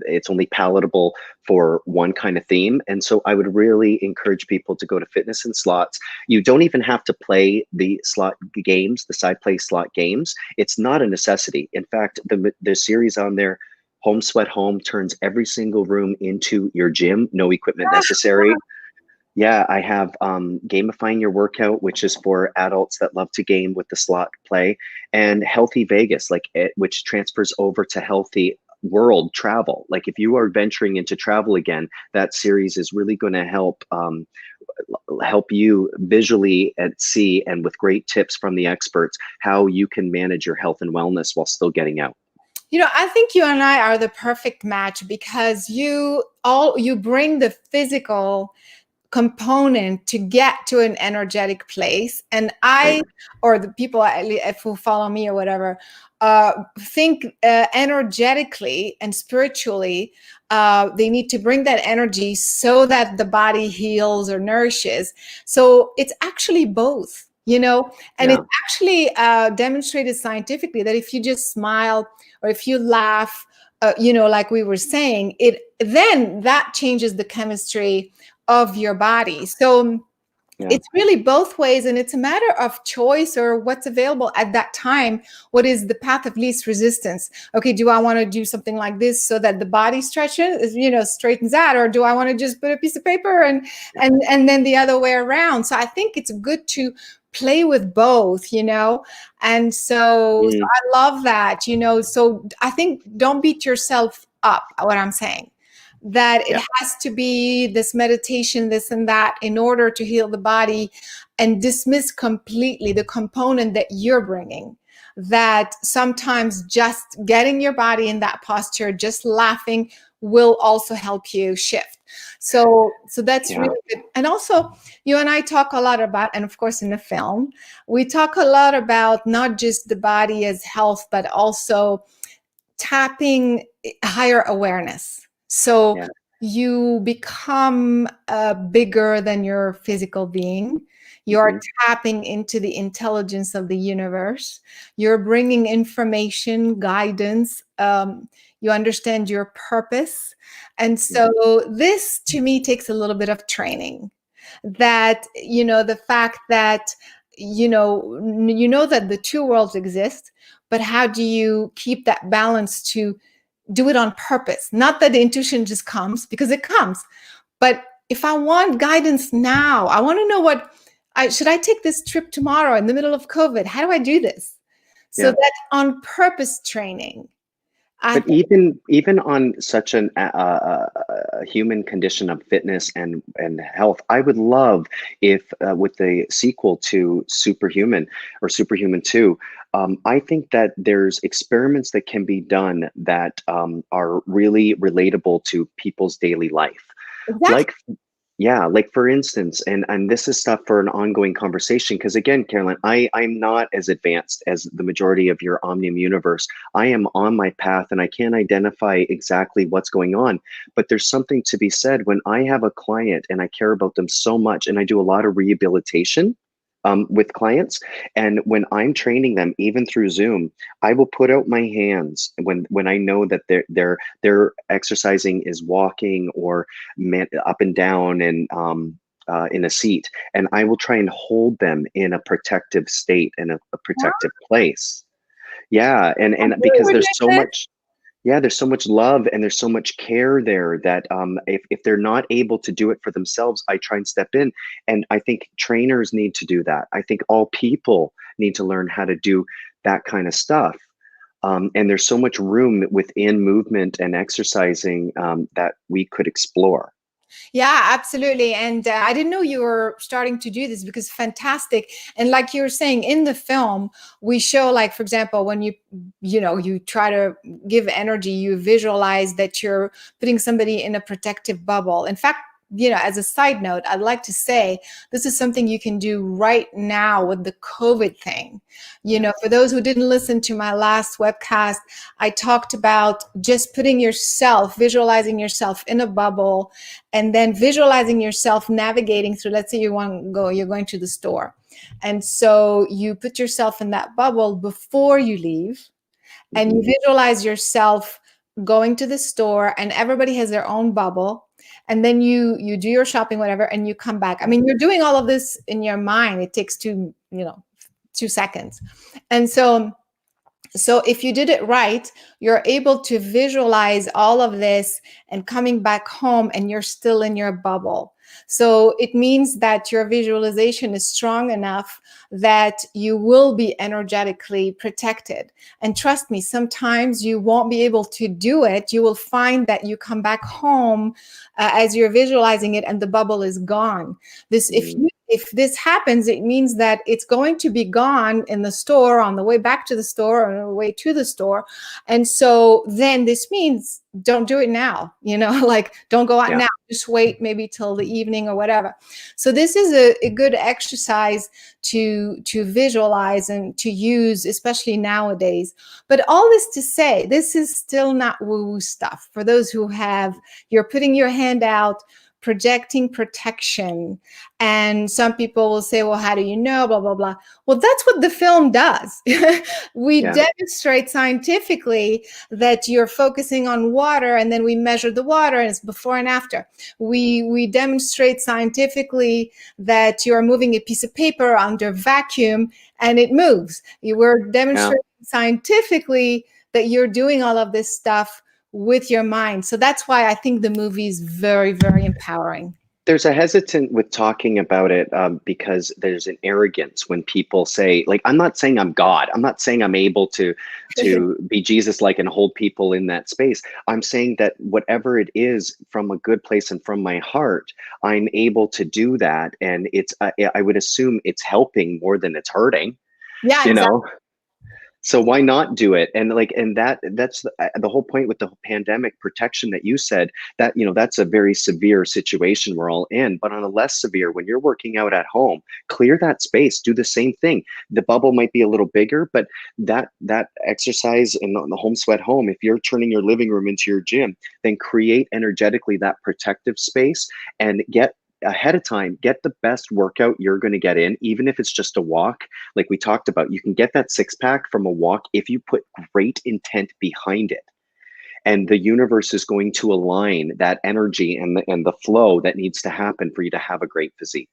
it's only palatable for one kind of theme. And so I would really encourage people to go to Fitness and Slots. You don't even have to play the slot games, the side play slot games. It's not a necessity. In fact, the series on there, Home Sweat Home, turns every single room into your gym, no equipment necessary. Yeah, I have Gamifying Your Workout, which is for adults that love to game with the slot play, and Healthy Vegas, which transfers over to Healthy World Travel. Like if you are venturing into travel again, that series is really going to help you visually and see, and with great tips from the experts, how you can manage your health and wellness while still getting out. You know, I think you and I are the perfect match, because you bring the physical component to get to an energetic place, and or the people who follow me or whatever, think energetically and spiritually. They need to bring that energy so that the body heals or nourishes. So it's actually both, you know, and it's actually demonstrated scientifically that if you just smile or if you laugh, you know, like we were saying, then that changes the chemistry of your body. So it's really both ways, and it's a matter of choice or what's available at that time. What is the path of least resistance? Okay, do I want to do something like this so that the body stretches, you know, straightens out, or do I want to just put a piece of paper and then the other way around? So I think it's good to play with both, you know, and so I love that, you know. So I think don't beat yourself up, what I'm saying, that it has to be this meditation, this and that, in order to heal the body, and dismiss completely the component that you're bringing. That sometimes just getting your body in that posture, just laughing, will also help you shift. So that's really good. And also, you and I talk a lot about, and of course in the film, we talk a lot about not just the body as health, but also tapping higher awareness. So, you become bigger than your physical being. You're tapping into the intelligence of the universe. You're bringing information, guidance. You understand your purpose. And so this, to me, takes a little bit of training. That, the fact that, that the two worlds exist, but how do you keep that balance to do it on purpose? Not that the intuition just comes, because it comes. But if I want guidance now, I want to know should I take this trip tomorrow in the middle of COVID? How do I do this? So that on purpose training. But even on such a human condition of fitness and health, I would love if with the sequel to Superhuman or Superhuman 2, I think that there's experiments that can be done that are really relatable to people's daily life. Like, yeah, like for instance, and this is stuff for an ongoing conversation, because again, Caroline, I'm not as advanced as the majority of your OMnium universe. I am on my path and I can't identify exactly what's going on, but there's something to be said when I have a client and I care about them so much, and I do a lot of rehabilitation with clients. And when I'm training them, even through Zoom, I will put out my hands when I know that they're exercising is walking or up and down and in a seat, and I will try and hold them in a protective state and a protective place. Yeah, and because there's so much. Yeah, there's so much love and there's so much care there that if they're not able to do it for themselves, I try and step in. And I think trainers need to do that. I think all people need to learn how to do that kind of stuff. And there's so much room within movement and exercising that we could explore. Yeah, absolutely. And I didn't know you were starting to do this, because fantastic. And like you were saying, in the film, we show, like, for example, when you try to give energy, you visualize that you're putting somebody in a protective bubble. In fact, as a side note, I'd like to say this is something you can do right now with the COVID thing. For those who didn't listen to my last webcast, I talked about just visualizing yourself in a bubble, and then visualizing yourself navigating through, let's say you're going to the store. And so you put yourself in that bubble before you leave, and you visualize yourself going to the store, and everybody has their own bubble. And then you do your shopping, whatever, and you come back. I mean, you're doing all of this in your mind. It takes 2 seconds. And so if you did it right, you're able to visualize all of this and coming back home, and you're still in your bubble. So it means that your visualization is strong enough that you will be energetically protected. And trust me, sometimes you won't be able to do it. You will find that you come back home as you're visualizing it, and the bubble is gone. If this happens, it means that it's going to be gone in the store, on the way back to the store, or on the way to the store. And so then this means don't do it now, like don't go out now, just wait maybe till the evening or whatever. So this is a good exercise to visualize and to use, especially nowadays. But all this to say, this is still not woo-woo stuff. For those who you're putting your hand out, projecting protection. And some people will say, well, how do you know, blah, blah, blah. Well, that's what the film does. We demonstrate scientifically that you're focusing on water, and then we measure the water, and it's before and after. We demonstrate scientifically that you're moving a piece of paper under vacuum and it moves. We're demonstrating scientifically that you're doing all of this stuff with your mind. So that's why I think the movie is very, very empowering. There's a hesitant with talking about it because there's an arrogance when people say, like, I'm not saying I'm God. I'm not saying I'm able to be Jesus-like and hold people in that space. I'm saying that whatever it is from a good place and from my heart, I'm able to do that. And it's, I would assume it's helping more than it's hurting. Yeah, exactly. So why not do it? And like, and that's the whole point with the pandemic protection that you said, that, you know, that's a very severe situation we're all in. But on a less severe, when you're working out at home, clear that space, do the same thing. The bubble might be a little bigger, but that exercise in the home sweat home, if you're turning your living room into your gym, then create energetically that protective space and get ahead of time, get the best workout you're going to get in, even if it's just a walk. Like we talked about, you can get that six pack from a walk if you put great intent behind it. And the universe is going to align that energy and the flow that needs to happen for you to have a great physique.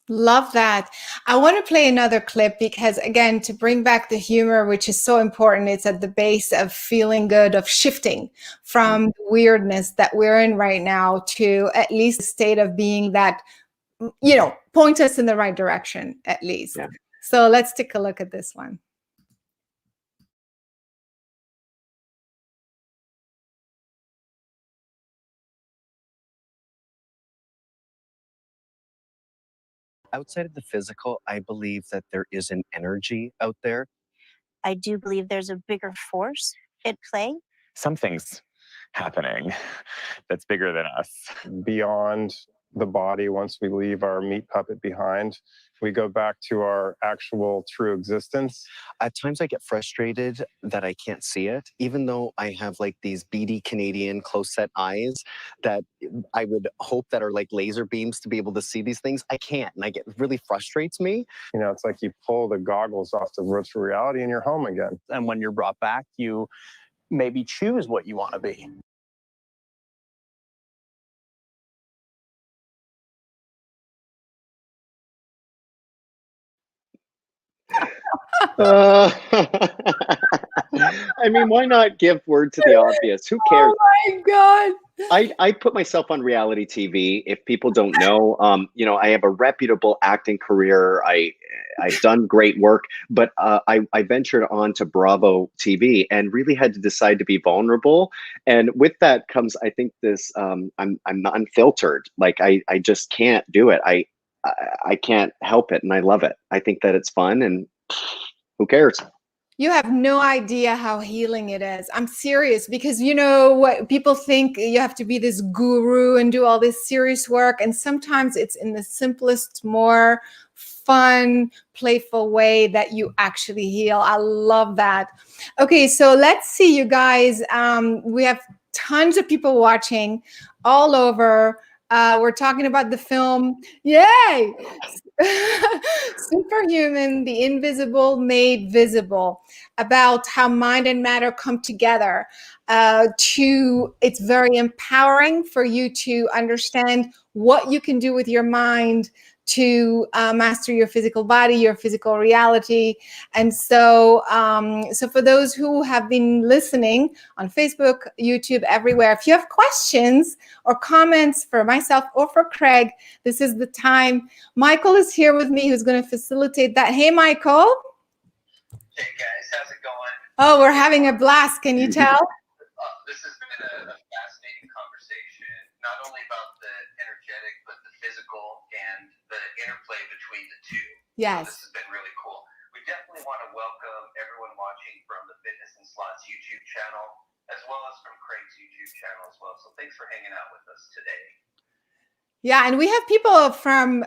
Love that. I want to play another clip because, again, to bring back the humor, which is so important, it's at the base of feeling good, of shifting from the weirdness that we're in right now to at least a state of being that, you know, point us in the right direction, at least. Yeah. So let's take a look at this one. Outside of the physical, I believe that there is an energy out there. I do believe there's a bigger force at play. Something's happening that's bigger than us. Beyond the body, once we leave our meat puppet behind, we go back to our actual true existence. At times I get frustrated that I can't see it, even though I have like these beady Canadian close set eyes that I would hope that are like laser beams to be able to see these things. I can't, and it really frustrates me. You know, it's like you pull the goggles off the virtual reality and you're home again. And when you're brought back, you maybe choose what you want to be. I mean, why not give word to the obvious? Who cares? Oh my God. I put myself on reality TV. If people don't know, you know, I have a reputable acting career. I've done great work, but I ventured on to Bravo TV and really had to decide to be vulnerable. And with that comes, I think, this I'm not unfiltered. Like I just can't do it. I can't help it, and I love it. I think that it's fun, and who cares? You have no idea how healing it is. I'm serious, because you know what people think, you have to be this guru and do all this serious work. And sometimes it's in the simplest, more fun, playful way that you actually heal. I love that. Okay, so let's see, you guys. We have tons of people watching all over. We're talking about the film. Yay! Superhuman, the invisible made visible, about how mind and matter come together. It's very empowering for you to understand what you can do with your mind to master your physical body, your physical reality. And so, so for those who have been listening on Facebook, YouTube, everywhere, if you have questions or comments for myself or for Craig, this is the time. Michael is here with me, who's going to facilitate that. Hey, Michael. Hey guys, how's it going? Oh, we're having a blast. Can you tell? This has been a fascinating conversation, not only about the energetic, but the physical and the interplay between the two. Yes. So this has been really cool. We definitely want to welcome everyone watching from the Fitness and Slots YouTube channel, as well as from Craig's YouTube channel as well. So thanks for hanging out with us today. Yeah, and we have people from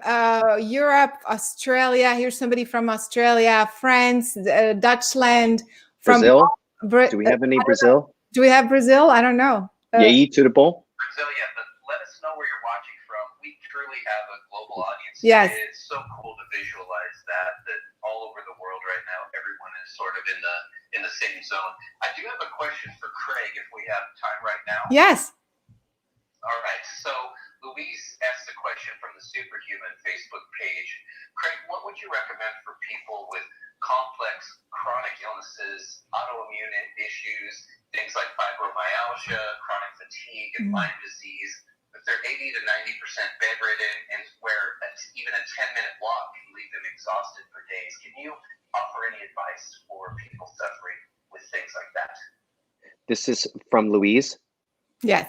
Europe, Australia. Here's somebody from Australia, France, Dutchland, from Brazil? Do we have any Brazil? Do we have Brazil? I don't know. Yeah, to the bowl. Brazil, yeah, but let us know where you're watching from. We truly have a global audience. Yes. It's so cool to visualize that all over the world right now, everyone is sort of in the same zone. I do have a question for Craig, if we have time right now. Yes. All right, so Louise asked a question from the Superhuman Facebook page. Craig, what would you recommend for people with complex chronic illnesses, autoimmune issues, things like fibromyalgia, chronic fatigue, and Lyme disease, if they're 80 to 90% bedridden, and where even a 10-minute walk can leave them exhausted for days? Can you offer any advice for people suffering with things like that? This is from Louise. Yes.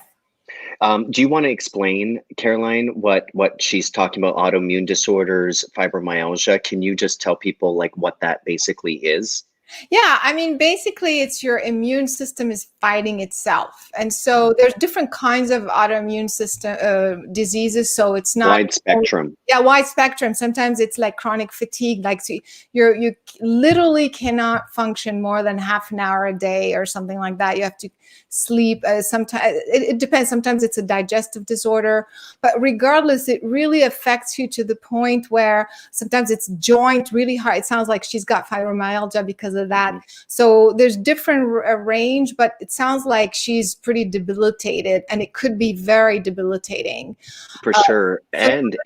Do you want to explain, Caroline, what she's talking about, autoimmune disorders, fibromyalgia? Can you just tell people like what that basically is? Yeah, I mean, basically, it's your immune system is fighting itself, and so there's different kinds of autoimmune system diseases. So it's not Wide spectrum. yeah, wide spectrum. Sometimes it's like chronic fatigue, like so you literally cannot function more than half an hour a day or something like that. You have to sleep. Sometimes it depends. Sometimes it's a digestive disorder, but regardless, it really affects you to the point where sometimes it's joint really hard. It sounds like she's got fibromyalgia because of that. So there's different range, but it sounds like she's pretty debilitated, and it could be very debilitating. For sure. So And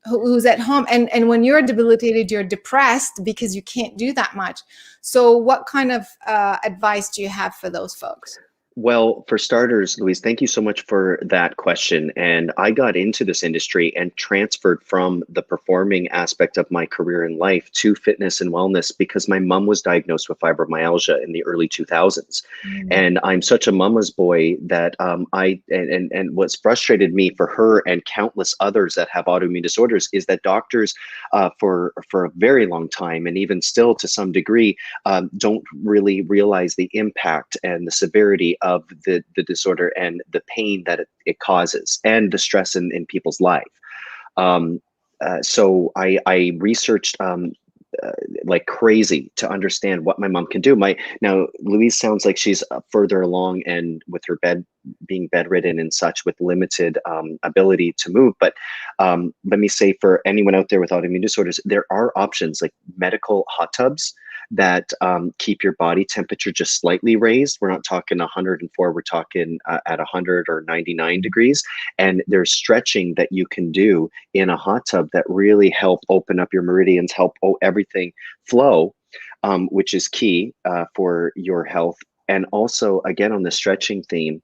who's at home, and when you're debilitated, you're depressed because you can't do that much. So what kind of advice do you have for those folks? well, for starters, Louise, thank you so much for that question. And I got into this industry and transferred from the performing aspect of my career in life to fitness and wellness because my mom was diagnosed with fibromyalgia in the early 2000s. And I'm such a mama's boy that and what's frustrated me for her and countless others that have autoimmune disorders is that doctors for a very long time, and even still to some degree, don't really realize the impact and the severity of the disorder and the pain that it causes and the stress in people's life. So I researched like crazy to understand what my mom can do. Now Louise sounds like she's further along and with her being bedridden and such with limited ability to move. But let me say for anyone out there with autoimmune disorders, there are options like medical hot tubs that keep your body temperature just slightly raised. We're not talking 104, we're talking at 100 or 99 degrees. And there's stretching that you can do in a hot tub that really help open up your meridians, help everything flow, which is key for your health. And also, again, on the stretching theme,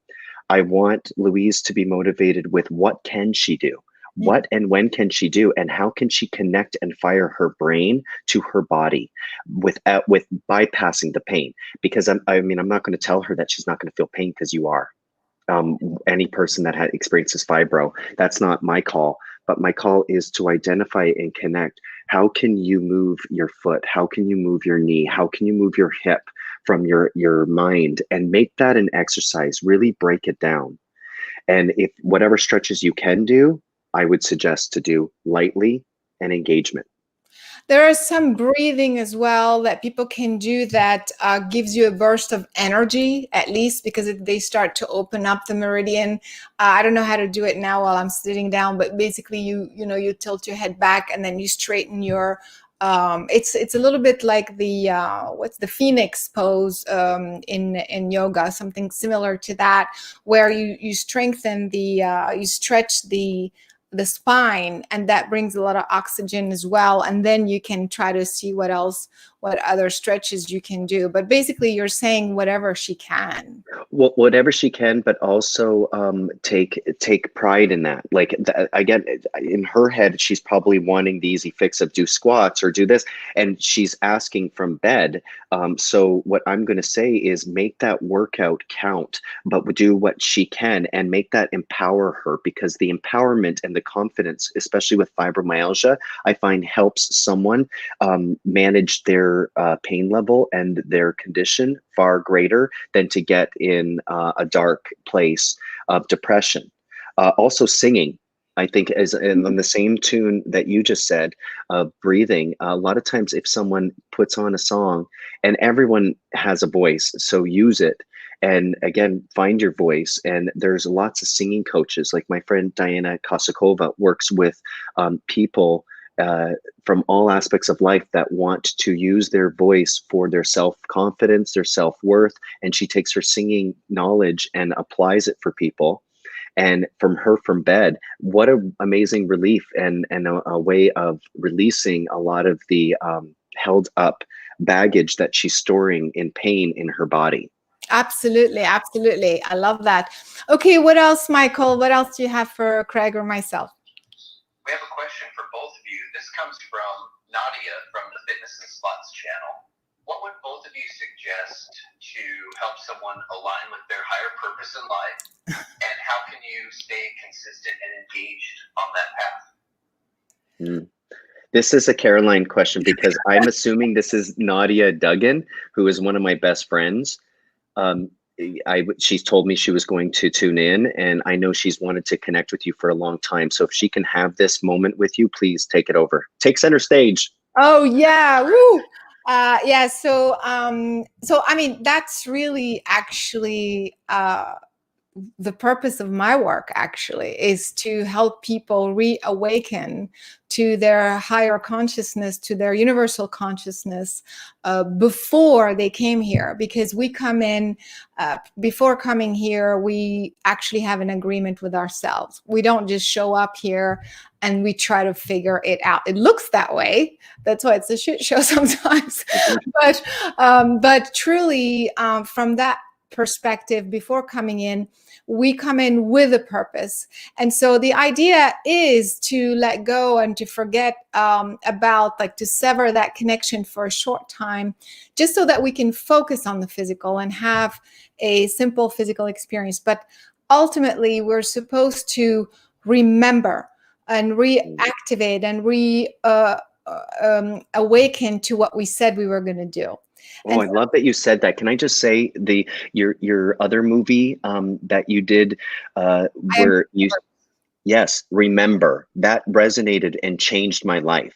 I want Louise to be motivated with what can she do? What and when can she do, and how can she connect and fire her brain to her body with bypassing the pain? Because I mean, I'm not going to tell her that she's not going to feel pain, because you are. Any person that experiences fibro, that's not my call. But my call is to identify and connect. How can you move your foot? How can you move your knee? How can you move your hip from your mind, and make that an exercise? Really break it down. And if whatever stretches you can do, I would suggest to do lightly and engagement. There is some breathing as well that people can do that gives you a burst of energy, at least, because they start to open up the meridian. I don't know how to do it now while I'm sitting down, but basically you tilt your head back and then you straighten your it's a little bit like the what's the phoenix pose in yoga, something similar to that, where you strengthen you stretch the spine, and that brings a lot of oxygen as well, and then you can try to see what other stretches you can do. But basically you're saying whatever she can. Well, whatever she can, but also take pride in that. Like again, in her head, she's probably wanting the easy fix of do squats or do this, and she's asking from bed. So what I'm going to say is make that workout count, but do what she can and make that empower her, because the empowerment and the confidence, especially with fibromyalgia, I find helps someone manage their pain level and their condition far greater than to get in a dark place of depression. Also singing, I think, is on the same tune that you just said, of breathing. A lot of times if someone puts on a song, and everyone has a voice, so use it. And again, find your voice. And there's lots of singing coaches. Like my friend Diana Kosakova works with people from all aspects of life that want to use their voice for their self-confidence, their self-worth. And she takes her singing knowledge and applies it for people. And from bed, what an amazing relief, and a way of releasing a lot of the held up baggage that she's storing in pain in her body. Absolutely, absolutely. I love that. Okay, what else, Michael? What else do you have for Craig or myself? We have a question for both of you. This comes from Nadia from the Fitness and Slots channel. What would both of you suggest to help someone align with their higher purpose in life? And how can you stay consistent and engaged on that path? This is a Caroline question because I'm assuming this is Nadia Duggan, who is one of my best friends. She's told me she was going to tune in, and I know she's wanted to connect with you for a long time. So if she can have this moment with you, please take it over. Take center stage. Oh yeah, woo. Yeah. So I mean, that's really actually the purpose of my work. Actually, is to help people reawaken to their higher consciousness, to their universal consciousness, before they came here. Because we come in, before coming here, we actually have an agreement with ourselves. We don't just show up here and we try to figure it out. It looks that way. That's why it's a shit show sometimes. But truly, from that perspective, before coming in, we come in with a purpose. And so the idea is to let go and to forget about, like, to sever that connection for a short time, just so that we can focus on the physical and have a simple physical experience. But ultimately, we're supposed to remember and reactivate and awaken to what we said we were going to do. Oh, I love that you said that. Can I just say your other movie that you did where you, yes, remember, that resonated and changed my life.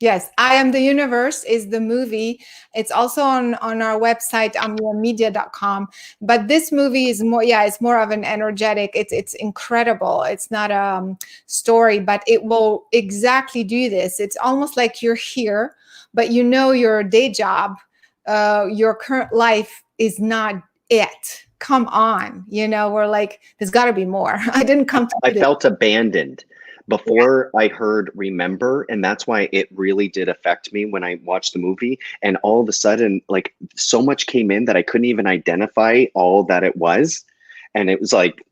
Yes, I Am the Universe is the movie. It's also on our website, omniummedia.com. But this movie is more, it's more of an energetic. It's incredible. It's not a story, but it will exactly do this. It's almost like you're here, but you know your day job, your current life is not it. Come on, we're like, there's got to be more. I didn't come to. I felt abandoned before I heard Remember, and that's why it really did affect me when I watched the movie. And all of a sudden, like, so much came in that I couldn't even identify all that it was, and it was like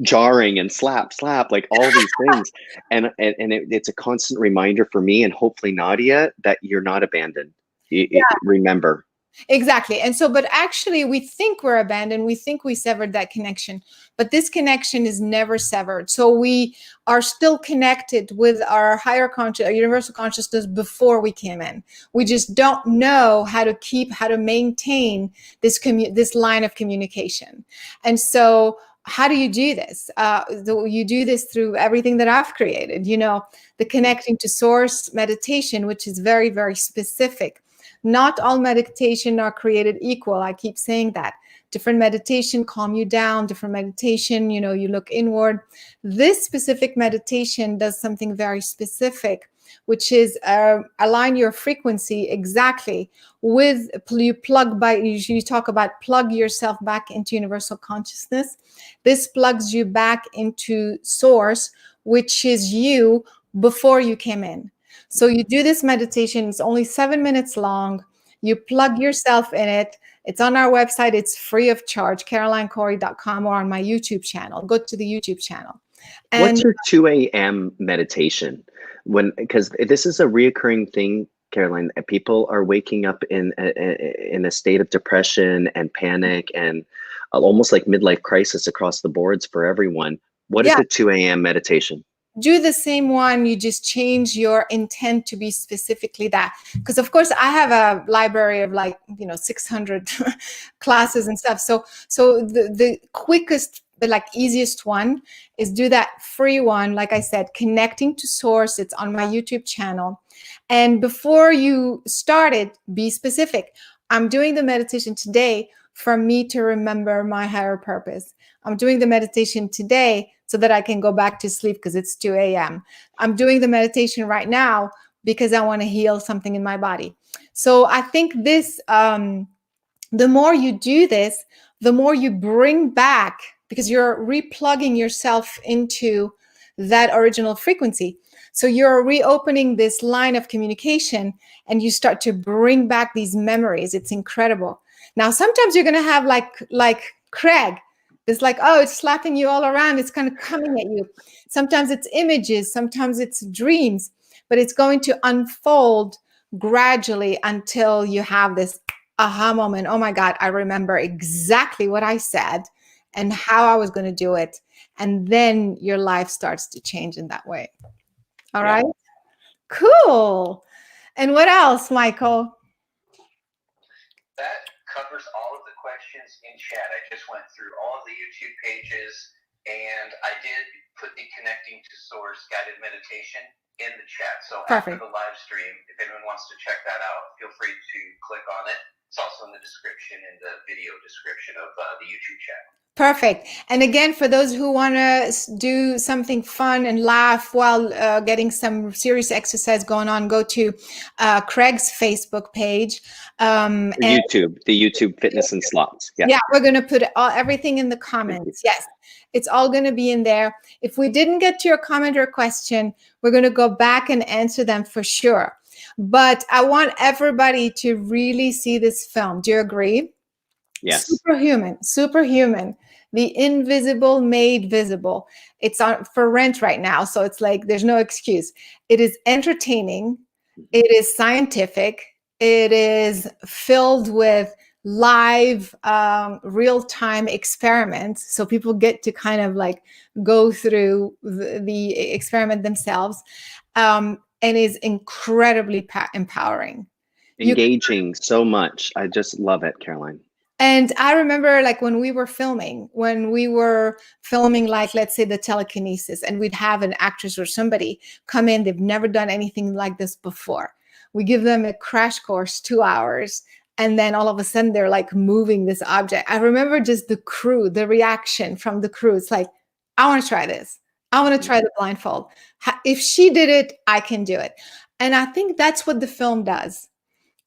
jarring and slap, like all these things. And it's a constant reminder for me, and hopefully Nadia, that you're not abandoned. Remember. Exactly. And so, but actually we think we're abandoned. We think we severed that connection, but this connection is never severed. So we are still connected with our higher conscious, universal consciousness before we came in. We just don't know how to maintain this line of communication. And so how do you do this? You do this through everything that I've created, the connecting to source meditation, which is very, very specific. Not all meditation are created equal. I keep saying that. Different meditation calm you down, different meditation, you look inward. This specific meditation does something very specific, which is align your frequency exactly with, you talk about plug yourself back into universal consciousness. This plugs you back into source, which is you before you came in. So you do this meditation. It's only 7 minutes long. You plug yourself in it. It's on our website. It's free of charge, carolinecory.com, or on my YouTube channel. Go to the YouTube channel. And what's your 2 a.m. meditation? Because this is a reoccurring thing, Caroline. People are waking up in a state of depression and panic and almost like midlife crisis across the boards for everyone. What is the 2 a.m. meditation? Do the same one. You just change your intent to be specifically that. Because of course I have a library of 600 classes and stuff. So the quickest but easiest one is do that free one. Like I said, connecting to source. It's on my YouTube channel. And before you start it, be specific. I'm doing the meditation today for me to remember my higher purpose. I'm doing the meditation today so that I can go back to sleep because it's 2 a.m. I'm doing the meditation right now because I want to heal something in my body. So I think this, the more you do this, the more you bring back, because you're replugging yourself into that original frequency. So you're reopening this line of communication and you start to bring back these memories. It's incredible. Now, sometimes you're going to have like Craig. It's like, oh, it's slapping you all around. It's kind of coming at you. Sometimes it's images. Sometimes it's dreams. But it's going to unfold gradually until you have this aha moment. Oh, my God, I remember exactly what I said and how I was going to do it. And then your life starts to change in that way. All right? Cool. And what else, Michael? That covers all of the questions in chat. I just went through all of the YouTube pages, and I did put the connecting to source guided meditation in the chat. So after the live stream, if anyone wants to check that out, feel free to click on it. It's also in the description, in the video description of the YouTube channel. Perfect. And again, for those who want to do something fun and laugh while getting some serious exercise going on, go to Craig's Facebook page. YouTube, the YouTube Fitness and Slots. Yeah, we're going to put everything in the comments. Yes, it's all going to be in there. If we didn't get to your comment or question, we're going to go back and answer them for sure. But I want everybody to really see this film. Do you agree? Yes. Superhuman, the invisible made visible. It's on for rent right now, so it's like there's no excuse. It is entertaining. It is scientific. It is filled with live, real-time experiments, so people get to kind of like go through the experiment themselves, and is incredibly empowering. Engaging so much. I just love it, Caroline. And I remember like when we were filming like, let's say the telekinesis, and we'd have an actress or somebody come in, they've never done anything like this before. We give them a crash course, 2 hours, and then all of a sudden they're like moving this object. I remember just the crew, the reaction from the crew. It's like, I want to try this. I want to try the blindfold. If she did it, I can do it. And I think that's what the film does.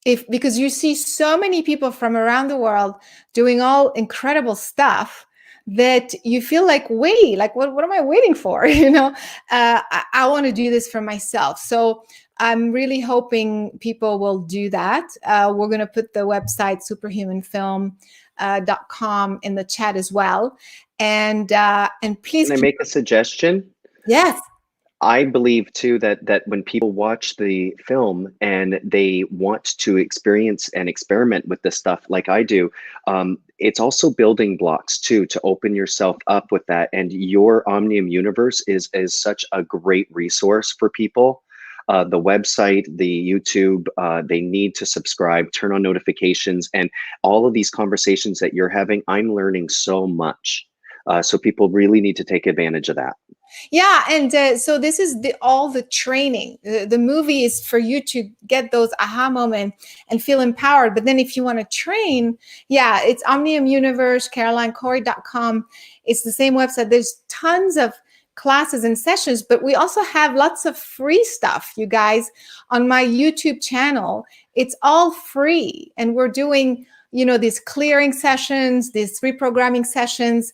Because you see so many people from around the world doing all incredible stuff that you feel like, wait, like what am I waiting for? You know, I want to do this for myself. So I'm really hoping people will do that. We're going to put the website superhumanfilm.com in the chat as well. And please. Can I make a suggestion? Yes. I believe too that when people watch the film and they want to experience and experiment with this stuff like I do, it's also building blocks too to open yourself up with that. And your Omnium universe is such a great resource for people. The website, the YouTube, they need to subscribe, turn on notifications, and all of these conversations that you're having. I'm learning so much. So people really need to take advantage of that. Yeah, and so this is all the training. The movie is for you to get those aha moments and feel empowered. But then if you want to train, yeah, it's Omnium Universe, CarolineCory.com. It's the same website. There's tons of classes and sessions, but we also have lots of free stuff, you guys, on my YouTube channel. It's all free. And we're doing, you know, these clearing sessions, these reprogramming sessions.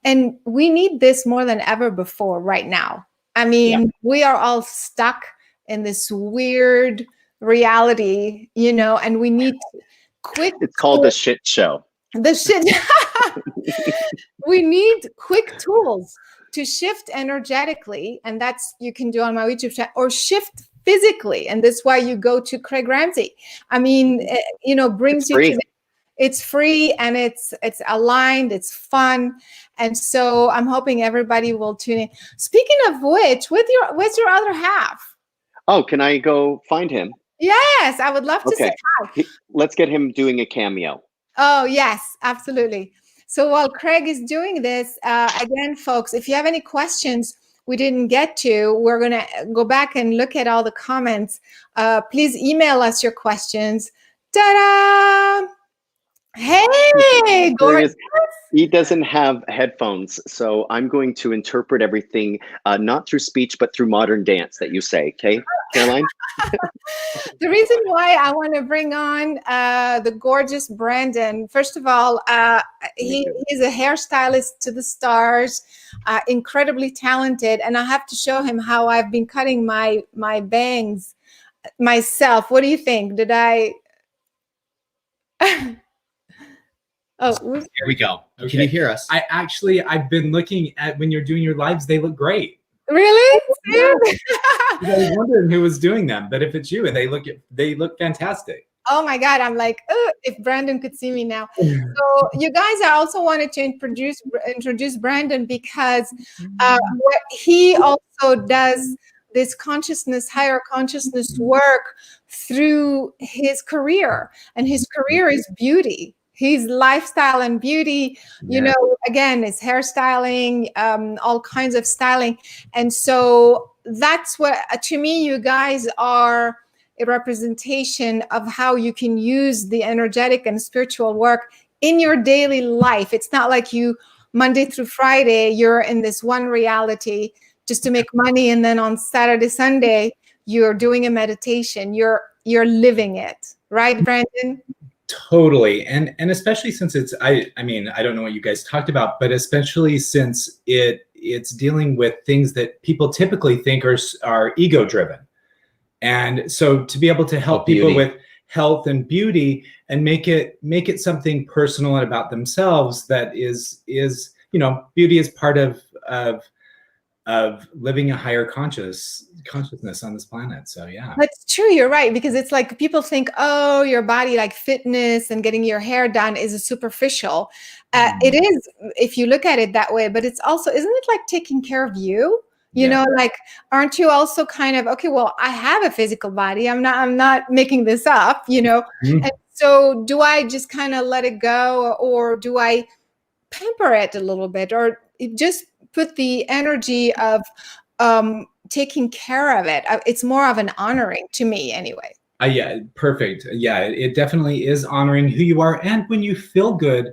And we need this more than ever before right now. I mean, we are all stuck in this weird reality, you know, and we need quick. It's called the shit show. The shit. We need quick tools to shift energetically. And that's, you can do on my YouTube channel, or shift physically. And that's why you go to Craig Ramsay. I mean, you know, brings you to it's free, and it's aligned, it's fun. And so I'm hoping everybody will tune in. Speaking of which, where's your other half? Oh, can I go find him? Yes, I would love to say hi. Let's get him doing a cameo. Oh, yes, absolutely. So while Craig is doing this, again, folks, if you have any questions we didn't get to, we're going to go back and look at all the comments. Please email us your questions. Ta-da! Hey, gorgeous. He doesn't have headphones, so I'm going to interpret everything not through speech, but through modern dance that you say. Okay, Caroline? The reason why I want to bring on the gorgeous Brandon, first of all, he's a hairstylist to the stars, incredibly talented, and I have to show him how I've been cutting my bangs myself. What do you think? Did I? Oh, here we go. Okay. Can you hear us? I've been looking at when you're doing your lives, they look great. Really? Yeah. I was wondering who was doing them, but if it's you, they look fantastic. Oh my God, I'm like, oh, if Brandon could see me now. So you guys, I also wanted to introduce Brandon because what he also does this consciousness, higher consciousness work through his career, and his career is beauty. He's lifestyle and beauty, you know, again, it's hairstyling, all kinds of styling. And so that's what, to me, you guys are a representation of how you can use the energetic and spiritual work in your daily life. It's not like you, Monday through Friday, you're in this one reality just to make money, and then on Saturday, Sunday, you're doing a meditation. You're living it, right, Brandon? Totally. And especially since it's, I mean, I don't know what you guys talked about, but especially since it's dealing with things that people typically think are ego driven. And so to be able to help people with health and beauty and make it something personal and about themselves, that is, you know, beauty is part of living a higher consciousness on this planet. So yeah, that's true. You're right, because it's like people think, oh, your body, like fitness and getting your hair done, is a superficial. It is, if you look at it that way, but it's also, isn't it like taking care of you? You know, like, aren't you also kind of, okay, well, I have a physical body. I'm not making this up, you know? And so do I just kind of let it go, or do I pamper it a little bit, or just put the energy of taking care of it? It's more of an honoring to me anyway. Yeah, perfect. Yeah, it definitely is honoring who you are. And when you feel good,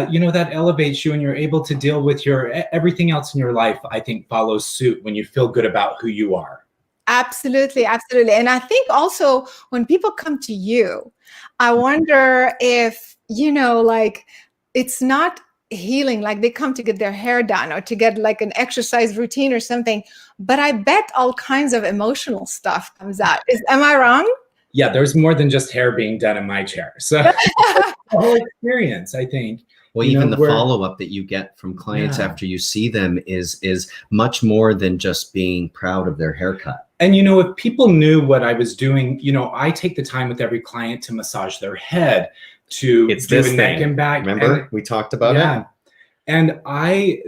you know, that elevates you, and you're able to deal with everything else in your life, I think, follows suit when you feel good about who you are. Absolutely, absolutely. And I think also when people come to you, I wonder if, you know, like, it's not healing, like they come to get their hair done or to get like an exercise routine or something, but I bet all kinds of emotional stuff comes out. Am I wrong? Yeah, there's more than just hair being done in my chair. So the whole experience, I think. Well, even the follow-up that you get from clients after you see them is much more than just being proud of their haircut. And, you know, if people knew what I was doing, you know, I take the time with every client to massage their head, to do a neck and back. Remember, we talked about it. And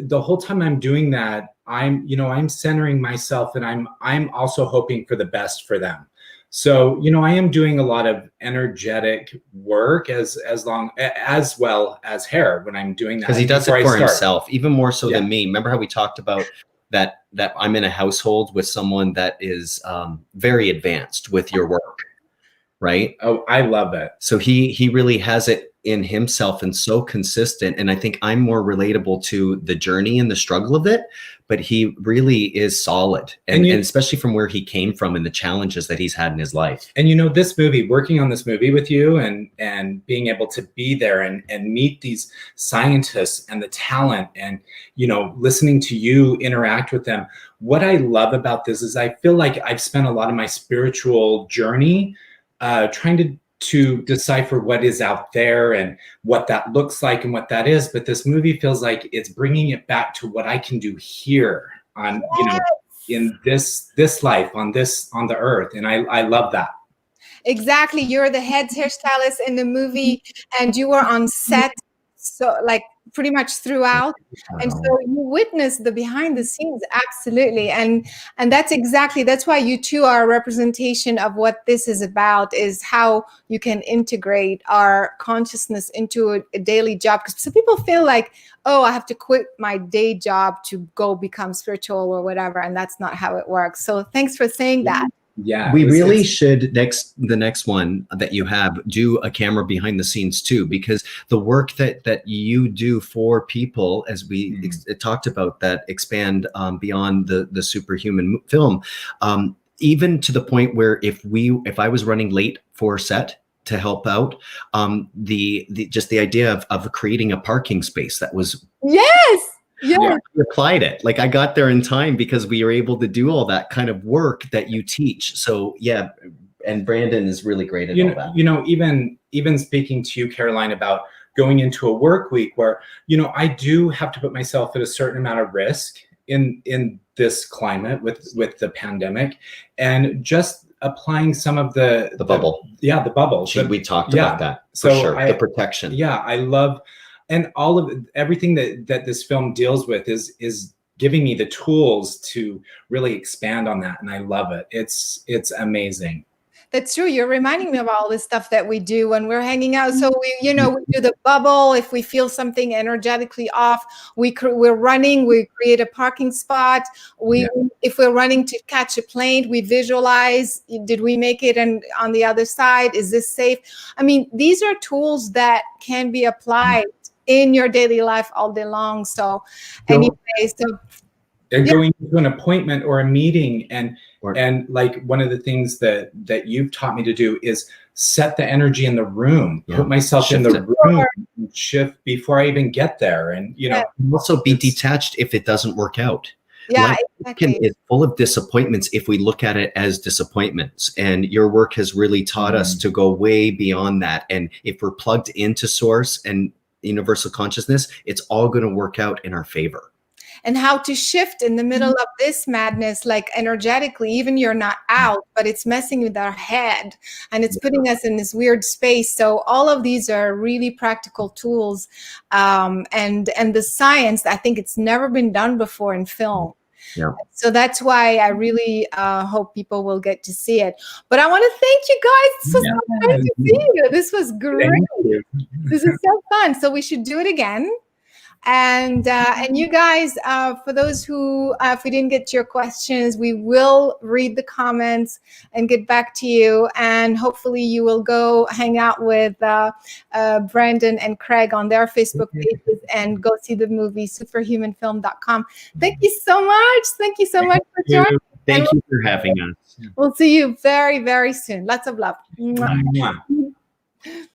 the whole time I'm doing that, I'm centering myself, and I'm also hoping for the best for them. So, you know, I am doing a lot of energetic work as well as hair when I'm doing that. Because he does it for himself, even more so than me. Remember how we talked about that I'm in a household with someone that is very advanced with your work, right? Oh, I love it. So he really has it in himself and so consistent. And I think I'm more relatable to the journey and the struggle of it, but he really is solid. And especially from where he came from and the challenges that he's had in his life. And, you know, this movie, working on this movie with you and being able to be there and meet these scientists and the talent, and, you know, listening to you interact with them. What I love about this is I feel like I've spent a lot of my spiritual journey trying to decipher what is out there and what that looks like and what that is. But this movie feels like it's bringing it back to what I can do here on, you know, in this life, on the earth. And I love that. Exactly. You're the head hairstylist in the movie, and you were on set, so like pretty much throughout. And so you witness the behind the scenes. Absolutely. And that's why you two are a representation of what this is about, is how you can integrate our consciousness into a daily job. Because some people feel like, oh, I have to quit my day job to go become spiritual or whatever. And that's not how it works. So thanks for saying that. Yeah, we really should the next one that you have do a camera behind the scenes too, because the work that you do for people, as we talked about, that expand beyond the Superhuman film, even to the point where if I was running late for set to help out, the idea of creating a parking space that was Yeah, we applied it. Like, I got there in time because we were able to do all that kind of work that you teach. So yeah, and Brandon is really great at all that. You know, even speaking to you, Caroline, about going into a work week where, you know, I do have to put myself at a certain amount of risk in this climate with the pandemic, and just applying some of the bubble. The bubble. We talked about that for sure. The protection. Yeah, I love. And all of everything that this film deals with is giving me the tools to really expand on that, and I love it. It's amazing. That's true. You're reminding me of all this stuff that we do when we're hanging out. So we do the bubble. If we feel something energetically off, we're running. We create a parking spot. If we're running to catch a plane, we visualize: did we make it? And on the other side, is this safe? I mean, these are tools that can be applied in your daily life all day long. So, anyway, going to an appointment or a meeting, and like one of the things that you've taught me to do is set the energy in the room, put myself in the room, and shift before I even get there, and also be detached if it doesn't work out. Yeah, Life is full of disappointments if we look at it as disappointments, and your work has really taught us to go way beyond that. And if we're plugged into source and universal consciousness, it's all going to work out in our favor. And how to shift in the middle of this madness, like energetically, even you're not out, but it's messing with our head and it's putting us in this weird space. So all of these are really practical tools. And the science, I think it's never been done before in film. Yeah. So that's why I really hope people will get to see it. But I want to thank you guys. This was so fun to see you. This was great. This is so fun. So we should do it again. And you guys, for those who, if we didn't get to your questions, we will read the comments and get back to you. And hopefully you will go hang out with Brandon and Craig on their Facebook pages and go see the movie superhumanfilm.com. Thank you so much. Thank you so much for joining. Thank you for having us. We'll see you very, very soon. Lots of love.